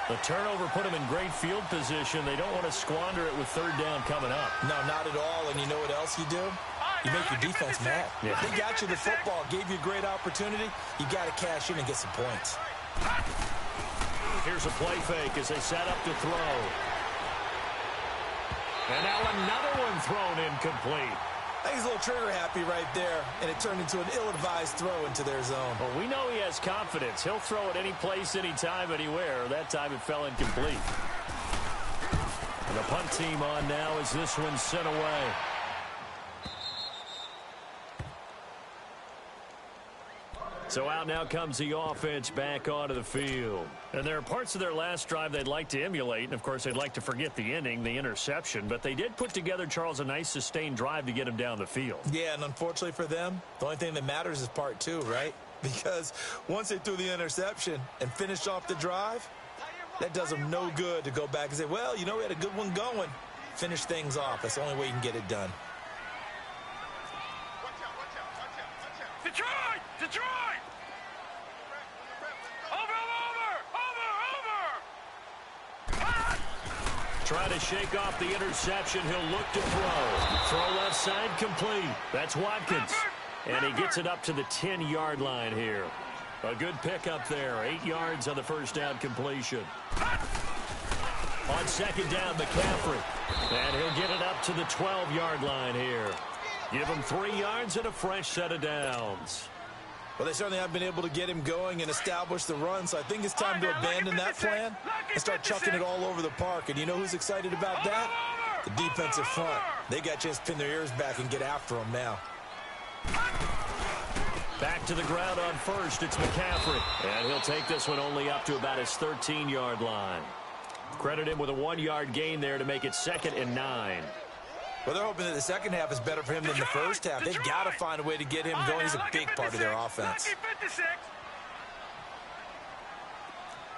The turnover put him in great field position. They don't want to squander it with 3rd down coming up.
No, not at all. And you know what else you do? You make your defense mad.
Yeah.
They got you the football, gave you a great opportunity. You got to cash in and get some points.
Here's a play fake as they set up to throw. And now another one thrown incomplete.
I think he's a little trigger happy right there, and it turned into an ill-advised throw into their zone.
Well, we know he has confidence. He'll throw it any place, anytime, anywhere. That time it fell incomplete. And the punt team on now as this one's sent away. So out now comes the offense back onto the field. And there are parts of their last drive they'd like to emulate. And, of course, they'd like to forget the ending, the interception. But they did put together, Charles, a nice sustained drive to get him down the field.
Yeah, and unfortunately for them, the only thing that matters is part 2, right? Because once they threw the interception and finished off the drive, that does them no good to go back and say, well, you know, we had a good one going. Finish things off. That's the only way you can get it done.
Detroit! Detroit!
Try to shake off the interception. He'll look to throw. Throw left side complete. That's Watkins. And he gets it up to the 10-yard line here. A good pickup there. 8 yards on the first down completion. On second down, McCaffrey. And he'll get it up to the 12-yard line here. Give him 3 yards and a fresh set of downs.
Well, they certainly haven't been able to get him going and establish the run, so I think it's time to abandon that plan and start chucking it all over the park. And you know who's excited about that? The defensive front. They got a chance to pin their ears back and get after him now.
Back to the ground on first. It's McCaffrey. And he'll take this one only up to about his 13-yard line. Credit him with a 1-yard gain there to make it 2nd and 9.
Well, they're hoping that the second half is better for him than the first half. They've got to find a way to get him going. He's a big part of their offense.
Lucky 56.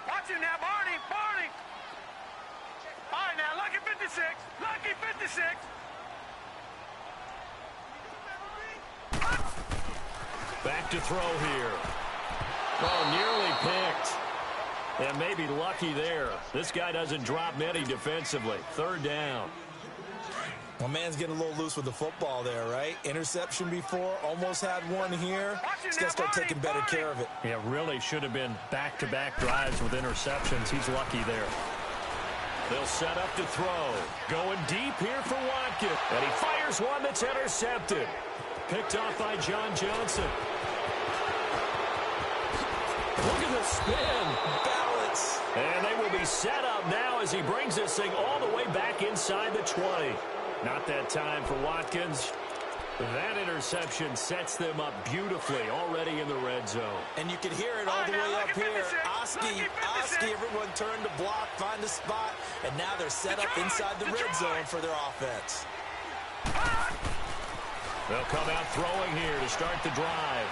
Watch him now, Barney. Barney. All right, now, lucky 56. Lucky 56.
Back to throw here. Oh, nearly picked. And maybe lucky there. This guy doesn't drop many defensively. 3rd down.
Well, man's getting a little loose with the football there, right? Interception before, almost had one here. He's got to start taking better care of it.
Yeah, really should have been back-to-back drives with interceptions. He's lucky there. They'll set up to throw. Going deep here for Watkins. And he fires one that's intercepted. Picked off by John Johnson. Look at the spin.
Balance.
And they will be set up now as he brings this thing all the way back inside the 20. Not that time for Watkins. That interception sets them up beautifully already in the red zone.
And you can hear it all the way up here. Oski, everyone turned to block, find a spot, and now they're set up inside the red zone for their offense.
They'll come out throwing here to start the drive.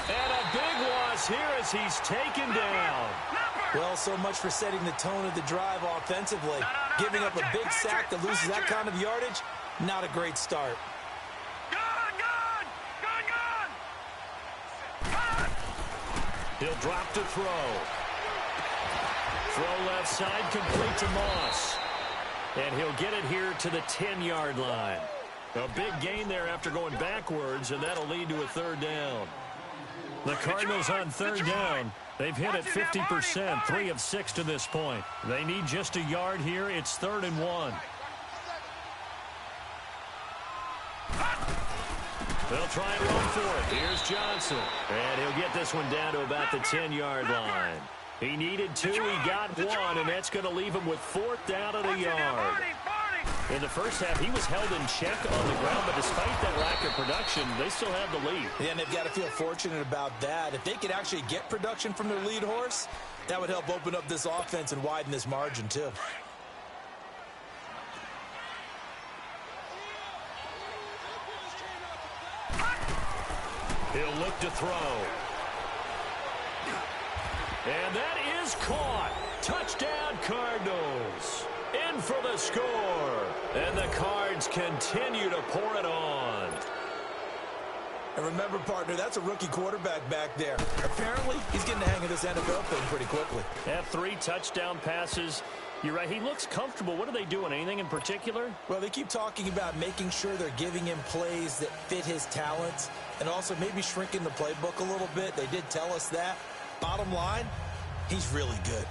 And a big loss here as he's taken down.
Well, so much for setting the tone of the drive offensively. Giving up a big sack that loses that kind of yardage, not a great start.
He'll drop to throw. Throw left side, complete to Moss. And he'll get it here to the 10-yard line. A big gain there after going backwards, and that'll lead to a third down. The Cardinals on third down. They've hit it 50%, 3 of 6 to this point. They need just a yard here. It's 3rd and 1. They'll try and run for it. Here's Johnson. And he'll get this one down to about the 10-yard line. He needed 2, he got 1, and that's going to leave him with 4th down at a yard. In the first half, he was held in check on the ground, but despite that lack of production, they still have the lead.
Yeah, and they've got to feel fortunate about that. If they could actually get production from their lead horse, that would help open up this offense and widen this margin, too.
He'll look to throw. And that is caught. Touchdown, Cardinals. In for the score. And the Cards continue to pour it on.
And remember, partner, that's a rookie quarterback back there. Apparently, he's getting the hang of this NFL thing pretty quickly.
Have 3 touchdown passes. You're right, he looks comfortable. What are they doing? Anything in particular?
Well, they keep talking about making sure they're giving him plays that fit his talents and also maybe shrinking the playbook a little bit. They did tell us that. Bottom line, he's really good.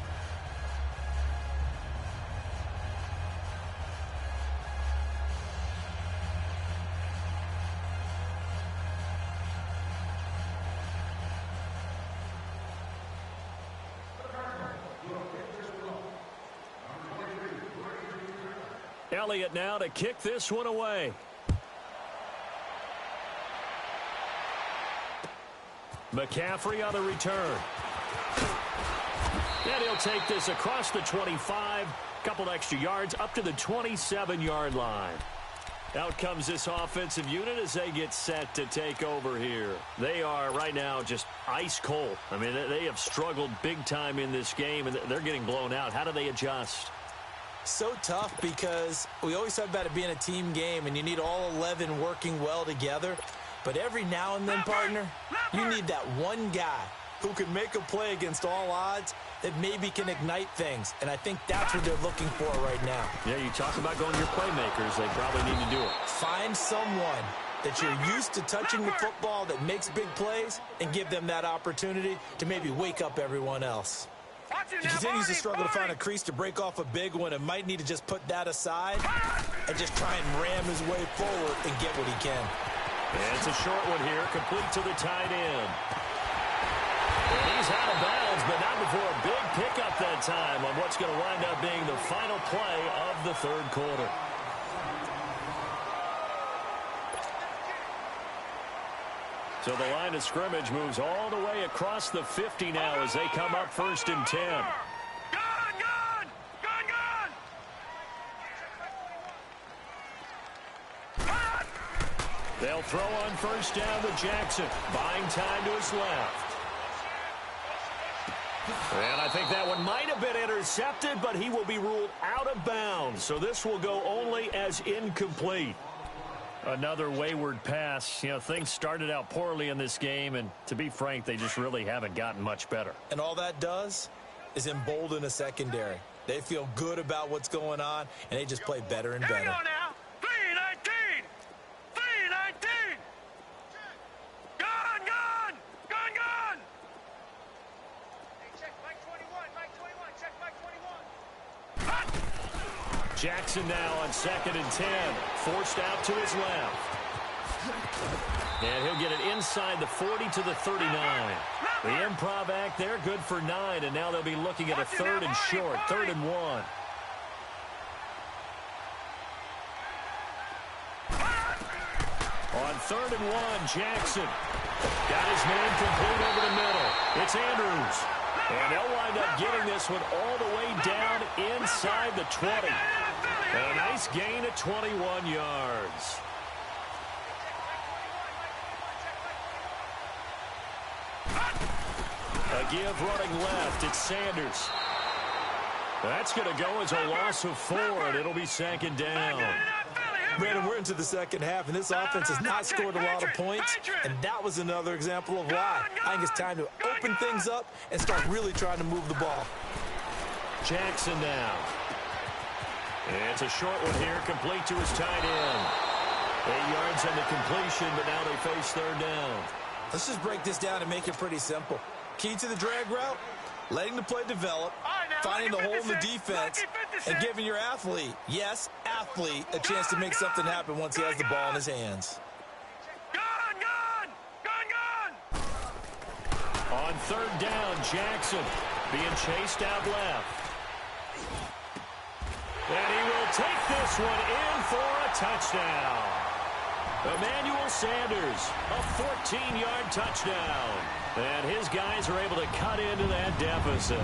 Elliott now to kick this one away. McCaffrey on the return. And he'll take this across the 25. Couple extra yards up to the 27-yard line. Out comes this offensive unit as they get set to take over here. They are right now just ice cold. I mean, they have struggled big time in this game, and they're getting blown out. How do they adjust?
So tough because we always talk about it being a team game and you need all 11 working well together. But every now and then, partner, you need that one guy who can make a play against all odds that maybe can ignite things. And I think that's what they're looking for right now.
Yeah, you talk about going to your playmakers. They probably need to do it.
Find someone that you're used to touching the football that makes big plays and give them that opportunity to maybe wake up everyone else. He continues to struggle to find a crease to break off a big one and might need to just put that aside and just try and ram his way forward and get what he can.
And it's a short one here, complete to the tight end. And he's out of bounds, but not before a big pickup that time on what's going to wind up being the final play of the third quarter. So the line of scrimmage moves all the way across the 50 now as they come up 1st and 10. They'll throw on 1st down to Jackson. Buying time to his left. And I think that one might have been intercepted, but he will be ruled out of bounds. So this will go only as incomplete. Another wayward pass. You know, things started out poorly in this game, and to be frank, they just really haven't gotten much better.
And all that does is embolden a secondary. They feel good about what's going on, and they just play better and
Here we
better.
go now. 319. 319. Gone, gone. Gone, gone. Hey, check Mike 21. Mike 21. Check Mike 21.
Jackson now on 2nd and 10. Forced out to his left. And he'll get it inside the 40 to the 39. The improv act there, good for 9, and now they'll be looking at a 3rd and short, 3rd and 1. On 3rd and 1, Jackson got his man complete over the middle. It's Andrews. And they'll wind up getting this one all the way down inside the 20. And a nice gain of 21 yards. A give running left. It's Sanders. That's going to go as a loss of 4, and it'll be 2nd down.
Brandon, we're into the second half, and this offense has not scored a lot of points, and that was another example of why. I think it's time to open things up and start really trying to move the ball.
Jackson now. It's a short one here, complete to his tight end. 8 yards on the completion, but now they face 3rd down.
Let's just break this down and make it pretty simple. Key to the drag route, letting the play develop, finding the hole in the defense, and giving your athlete, yes, athlete, a chance to make something happen once he has the ball in his hands.
Gone, gone. Gone, gone.
On 3rd down, Jackson being chased out left. And he will take this one in for a touchdown. Emmanuel Sanders, a 14-yard touchdown. And his guys are able to cut into that deficit.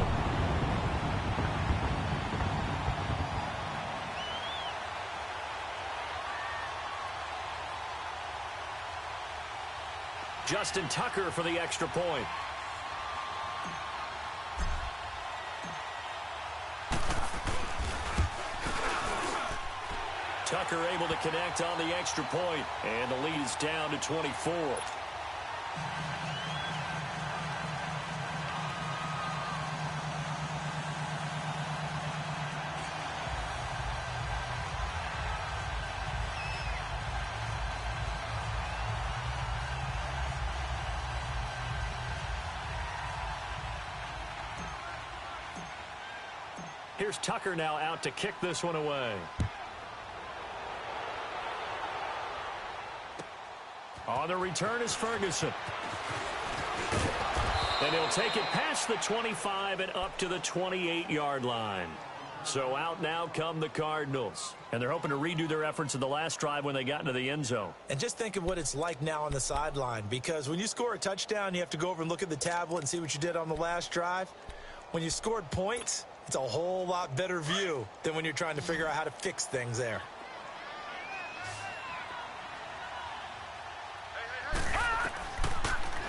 Justin Tucker for the extra point. Tucker able to connect on the extra point, and the lead is down to 24. Here's Tucker now out to kick this one away. On the return is Ferguson. And he'll take it past the 25 and up to the 28-yard line. So out now come the Cardinals. And they're hoping to redo their efforts in the last drive when they got into the end zone.
And just think of what it's like now on the sideline, because when you score a touchdown, you have to go over and look at the tablet and see what you did on the last drive. When you scored points, it's a whole lot better view than when you're trying to figure out how to fix things there.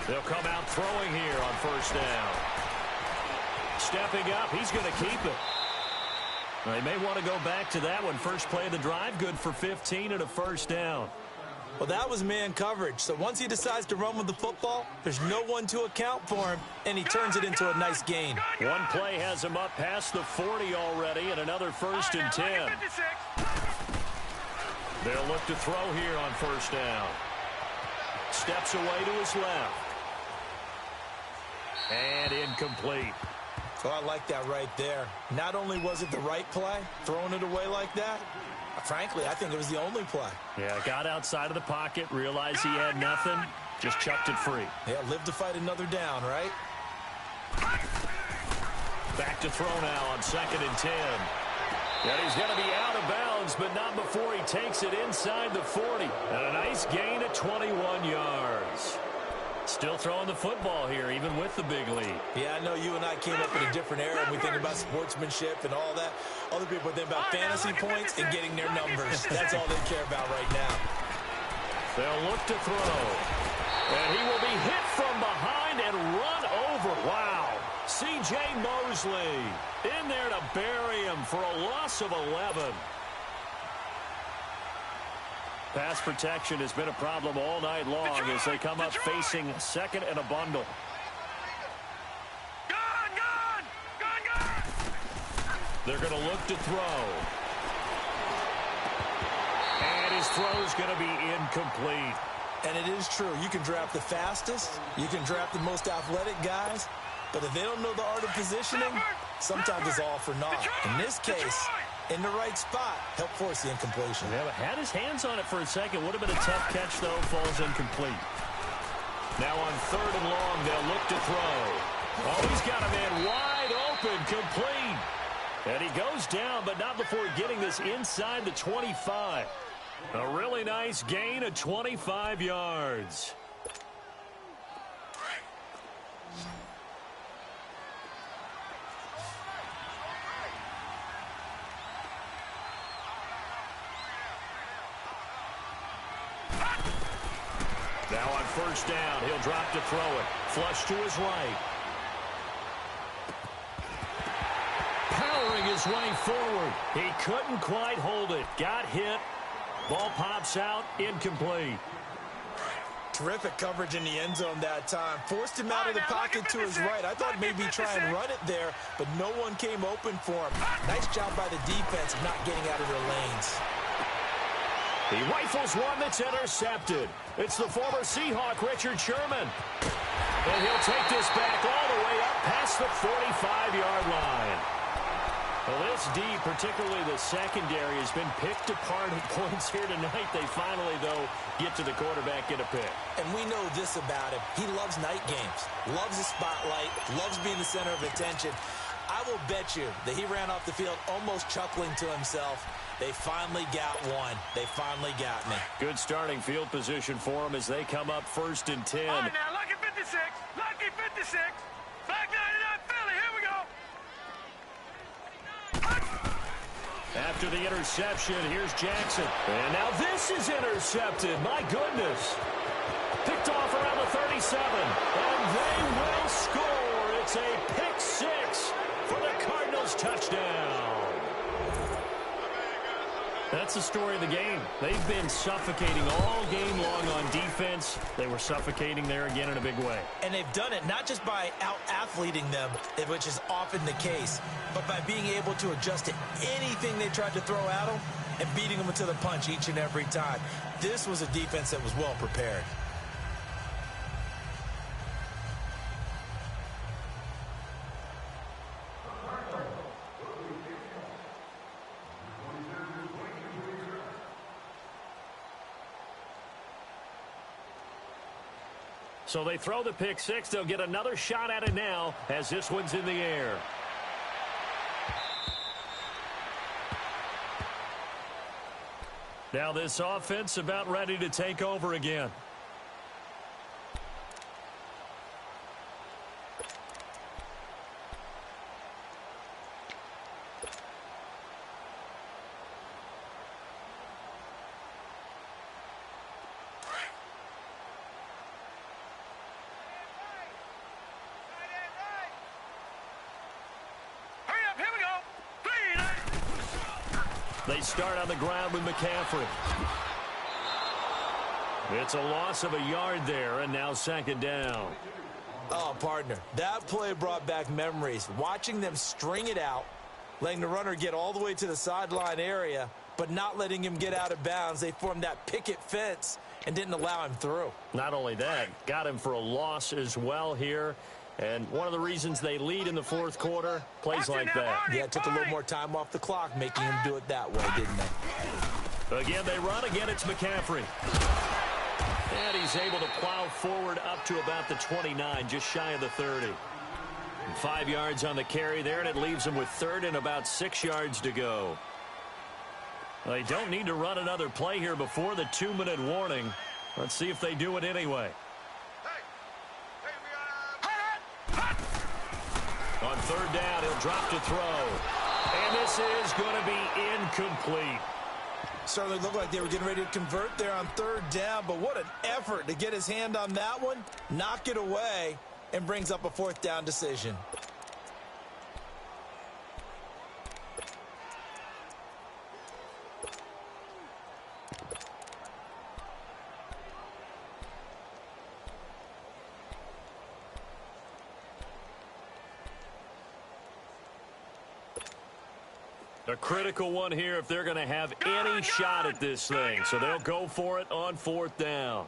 They'll come out throwing here on 1st down. Stepping up, he's going to keep it. They may want to go back to that one. First play of the drive, good for 15 and a 1st down.
Well, that was man coverage. So once he decides to run with the football, there's no one to account for him, and he turns it into a nice gain.
One play has him up past the 40 already, and another 1st and 10. They'll look to throw here on 1st down. Steps away to his left. And incomplete.
So I like that right there. Not only was it the right play, throwing it away like that, frankly, I think it was the only play.
Yeah, got outside of the pocket, realized he had nothing, just chucked it free.
Yeah, live to fight another down, right?
Back to throw now on 2nd and 10. And he's going to be out of bounds, but not before he takes it inside the 40. And a nice gain of 21 yards. Still throwing the football here, even with the big lead.
Yeah, I know you and I came up in a different era, and we think about sportsmanship and all that. Other people think about fantasy points and getting their numbers. That's all they care about right now.
They'll look to throw. And he will be hit from behind and run over. Wow. C.J. Mosley in there to bury him for a loss of 11. Pass protection has been a problem all night long as they come up facing 2nd and a bundle. They're going to look to throw. And his throw's going to be incomplete.
And it is true. You can draft the fastest. You can draft the most athletic guys. But if they don't know the art of positioning, sometimes it's all for naught. In this case, in the right spot, help force the incompletion.
Yeah, but had his hands on it for a second. Would have been a tough catch, though. Falls incomplete. Now on 3rd and long, they'll look to throw. Oh, he's got a man wide open, complete. And he goes down, but not before getting this inside the 25. A really nice gain of 25 yards. Now on 1st down, he'll drop to throw it. Flush to his right. Powering his way forward. He couldn't quite hold it. Got hit. Ball pops out. Incomplete.
Terrific coverage in the end zone that time. Forced him out of the pocket to his right. I thought maybe try and run it there, but no one came open for him. Nice job by the defense of not getting out of their lanes.
He rifles one that's intercepted. It's the former Seahawk, Richard Sherman. And he'll take this back all the way up past the 45-yard line. Well, this D, particularly the secondary, has been picked apart at points here tonight. They finally, though, get to the quarterback, get a pick.
And we know this about him. He loves night games, loves the spotlight, loves being the center of attention. I will bet you that he ran off the field almost chuckling to himself. They finally got one. They finally got me.
Good starting field position for them as they come up 1st and 10.
All right, now, lucky 56. Lucky 56. Back 99 Philly. Here we go.
After the interception, here's Jackson. And now this is intercepted. My goodness. Picked off around the 37. And they will score. It's a pick 6 for the Cardinals touchdown. That's the story of the game. They've been suffocating all game long on defense. They were suffocating there again in a big way.
And they've done it not just by out-athleting them, which is often the case, but by being able to adjust to anything they tried to throw at them and beating them to the punch each and every time. This was a defense that was well prepared.
So they throw the pick 6. They'll get another shot at it now as this one's in the air. Now this offense about ready to take over again. They start on the ground with McCaffrey. It's a loss of a yard there, and now 2nd down.
Oh, partner, that play brought back memories. Watching them string it out, letting the runner get all the way to the sideline area, but not letting him get out of bounds. They formed that picket fence and didn't allow him through.
Not only that, got him for a loss as well here. And one of the reasons they lead in the 4th quarter, plays like that.
Yeah, it took a little more time off the clock, making him do it that way, didn't they?
Again, they run. Again, it's McCaffrey. And he's able to plow forward up to about the 29, just shy of the 30. 5 yards on the carry there, and it leaves him with 3rd and about 6 yards to go. They don't need to run another play here before the 2-minute warning. Let's see if they do it anyway. On 3rd down, he'll drop to throw. And this is going to be incomplete.
Certainly looked like they were getting ready to convert there on 3rd down, but what an effort to get his hand on that one, knock it away, and brings up a 4th down decision.
A critical one here if they're going to have any shot at this thing. So they'll go for it on 4th down.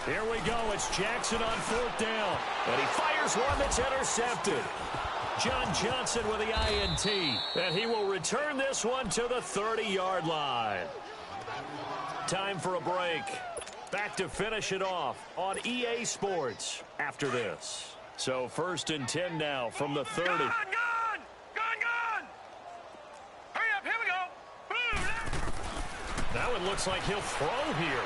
Here we go. It's Jackson on 4th down. And he fires one that's intercepted. John Johnson with the INT. And he will return this one to the 30-yard line. Time for a break. Back to finish it off on EA Sports after this. So 1st and 10 now from the 30.
Gone! Hurry up, here we go. Boom!
That one looks like he'll throw here.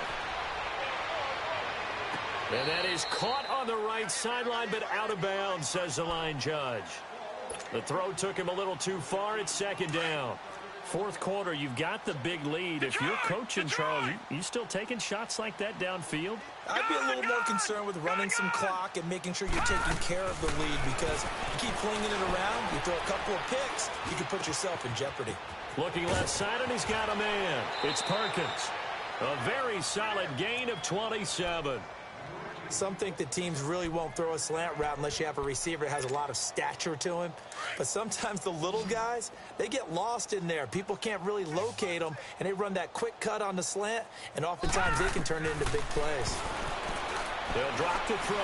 And that is caught on the right sideline, but out of bounds, says the line judge. The throw took him a little too far. It's 2nd down. 4th quarter, you've got the big lead. If you're coaching, Charles, you still taking shots like that downfield?
I'd be a little more concerned with running some clock and making sure you're taking care of the lead, because you keep flinging it around, you throw a couple of picks, you can put yourself in jeopardy.
Looking left side, and he's got a man. It's Perkins. A very solid gain of 27.
Some think that teams really won't throw a slant route unless you have a receiver that has a lot of stature to him. But sometimes the little guys, they get lost in there. People can't really locate them, and they run that quick cut on the slant, and oftentimes they can turn it into big plays.
They'll drop the throw.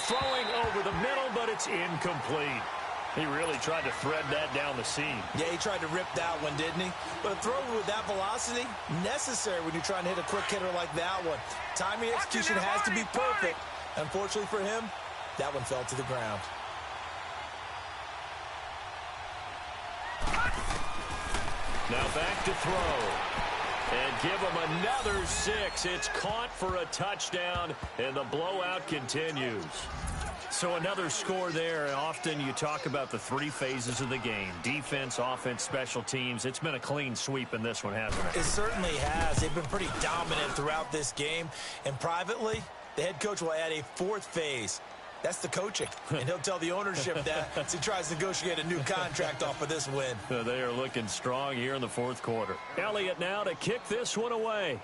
Throwing over the middle, but it's incomplete. He really tried to thread that down the seam.
Yeah, he tried to rip that one, didn't he? But a throw with that velocity, necessary when you're trying to hit a quick hitter like that one. Timing execution has to be perfect. Unfortunately for him, that one fell to the ground.
Now back to throw. And give him another 6. It's caught for a touchdown, and the blowout continues. So another score there. Often you talk about the 3 phases of the game: defense, offense, special teams. It's been a clean sweep in this one, hasn't it?
It certainly has. They've been pretty dominant throughout this game. And privately, the head coach will add a 4th phase. That's the coaching. And he'll tell the ownership that as he tries to negotiate a new contract off of this win.
They are looking strong here in the 4th quarter. Elliott now to kick this one away.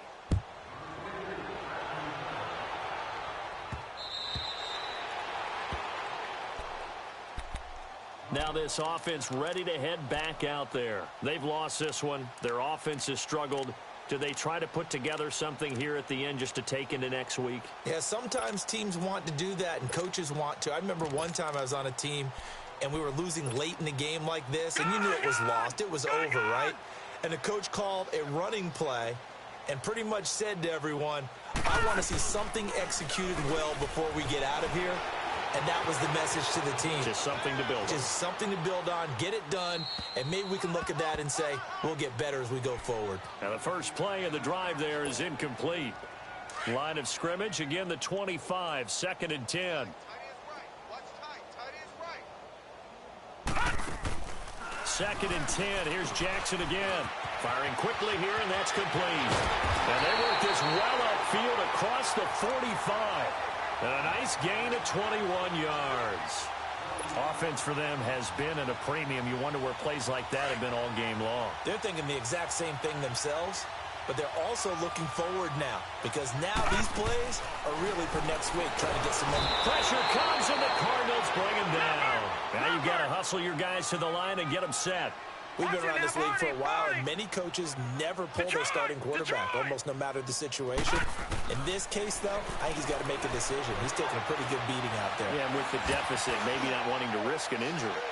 Now this offense ready to head back out there. They've lost this one. Their offense has struggled. Do they try to put together something here at the end just to take into next week?
Yeah, sometimes teams want to do that and coaches want to. I remember one time I was on a team and we were losing late in the game like this, and you knew it was lost. It was over, right? And the coach called a running play and pretty much said to everyone, I want to see something executed well before we get out of here. And that was the message to the team.
Just something to build on.
Just something to build on, get it done, and maybe we can look at that and say, we'll get better as we go forward.
Now the first play of the drive there is incomplete. Line of scrimmage, again the 25, 2nd and 10. 2nd and 10, here's Jackson again. Firing quickly here, and that's complete. And they work this well upfield across the 45. And a nice gain of 21 yards. Offense for them has been at a premium. You wonder where plays like that have been all game long.
They're thinking the exact same thing themselves, but they're also looking forward now, because now these plays are really for next week, trying to get some momentum.
Pressure comes, and the Cardinals bring him down. Now you've got to hustle your guys to the line and get them set.
We've been around this league for a while, and many coaches never pull their starting quarterback, almost no matter the situation. In this case, though, I think he's got to make a decision. He's taking a pretty good beating out there.
Yeah, with the deficit, maybe not wanting to risk an injury.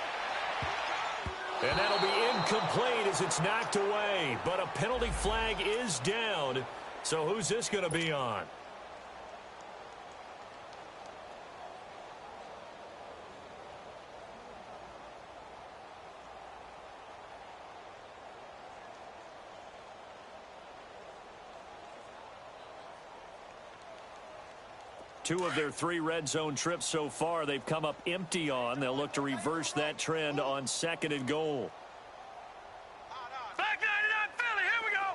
And that'll be incomplete as it's knocked away. But a penalty flag is down. So who's this going to be on? Two of their 3 red zone trips so far, they've come up empty on. They'll look to reverse that trend on 2nd and goal.
Back 99 Philly, here we go.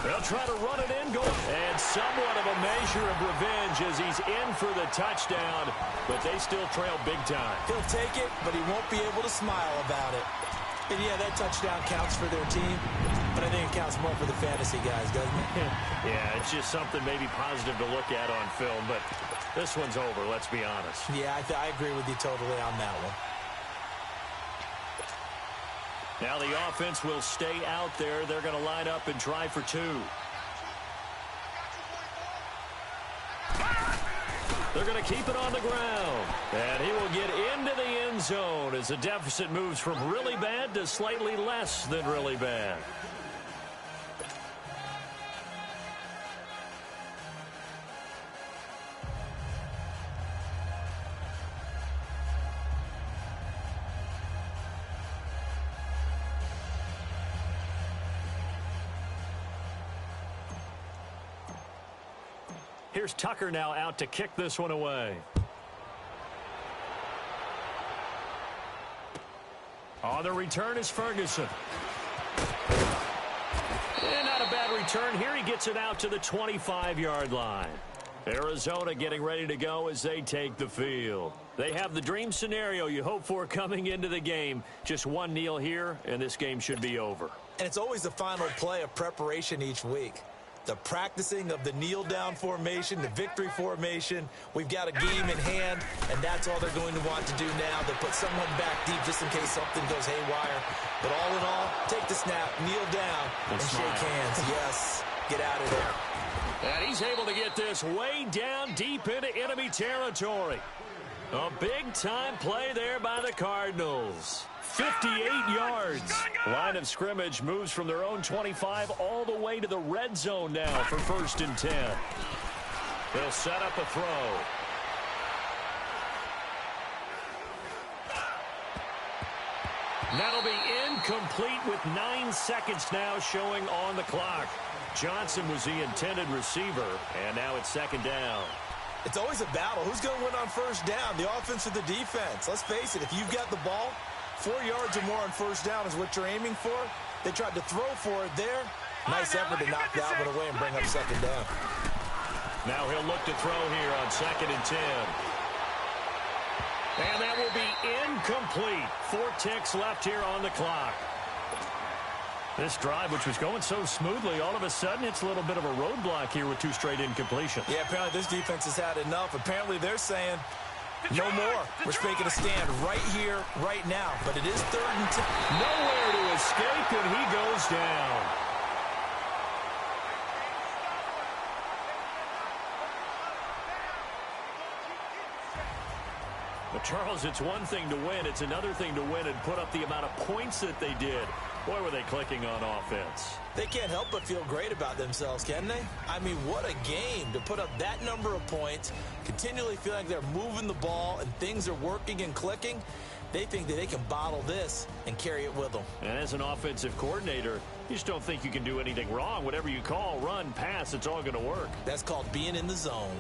They'll try to run it in, and somewhat of a measure of revenge as he's in for the touchdown, but they still trail big time.
He'll take it, but he won't be able to smile about it. And yeah, that touchdown counts for their team, but I think it counts more for the fantasy guys, doesn't it?
Yeah, it's just something maybe positive to look at on film, but This one's over, let's be honest.
Yeah, I agree with you totally on that one.
Now the offense will stay out there. They're going to line up and try for two. They're going to keep it on the ground. And he will get into the end zone as the deficit moves from really bad to slightly less than really bad. Here's Tucker now out to kick this one away. On the return is Ferguson. And not a bad return here. He gets it out to the 25-yard line. Arizona getting ready to go as they take the field. They have the dream scenario you hope for coming into the game. Just one kneel here, and this game should be over.
And it's always the final play of preparation each week. The practicing of the kneel-down formation, the victory formation. We've got a game in hand, and that's all they're going to want to do now. They put someone back deep just in case something goes haywire. But all in all, take the snap, kneel down, and shake hands. Yes, get out of there.
And he's able to get this way down deep into enemy territory. A big-time play there by the Cardinals. 58 yards. Line of scrimmage moves from their own 25 all the way to the red zone now for 1st and 10. They'll set up a throw. That'll be incomplete with 9 seconds now showing on the clock. Johnson was the intended receiver, and now it's 2nd down.
It's always a battle. Who's going to win on 1st down, the offense or the defense? Let's face it, if you've got the ball, 4 yards or more on 1st down is what you're aiming for. They tried to throw for it there. Nice effort to knock that one away and bring up 2nd down.
Now he'll look to throw here on 2nd and 10. And that will be incomplete. 4 ticks left here on the clock. This drive, which was going so smoothly, all of a sudden it's a little bit of a roadblock here with 2 straight incompletions.
Yeah, apparently this defense has had enough. Apparently they're saying, no more. We're making a stand right here, right now. But it is 3rd and 10.
Nowhere to escape, and he goes down. But Charles, it's one thing to win. It's another thing to win and put up the amount of points that they did. Boy, were they clicking on offense.
They can't help but feel great about themselves, can they? I mean, what a game to put up that number of points, continually feel like they're moving the ball and things are working and clicking. They think that they can bottle this and carry it with them.
And as an offensive coordinator, you just don't think you can do anything wrong. Whatever you call, run, pass, it's all going to work.
That's called being in the zone.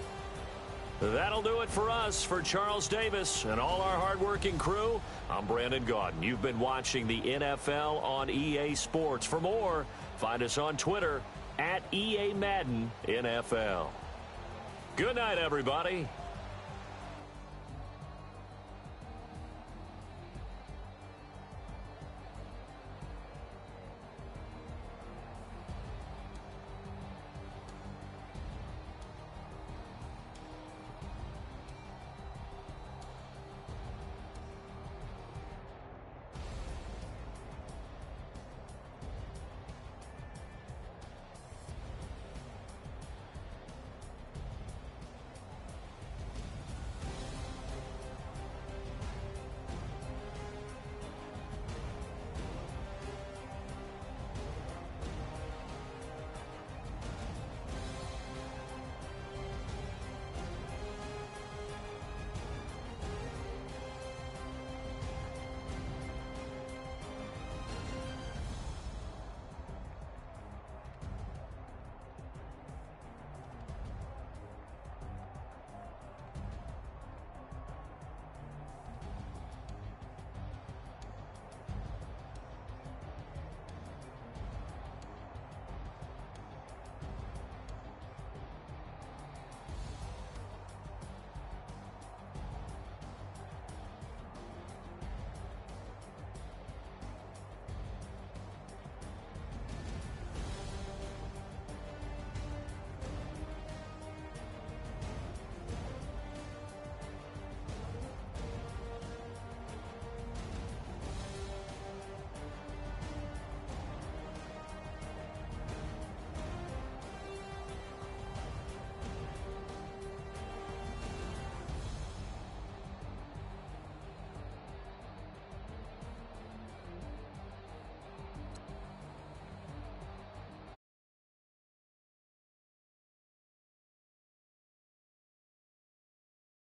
That'll do it for us. For Charles Davis and all our hardworking crew, I'm Brandon Gaudin. You've been watching the NFL on EA Sports. For more, find us on Twitter @EA Madden NFL. Good night, everybody.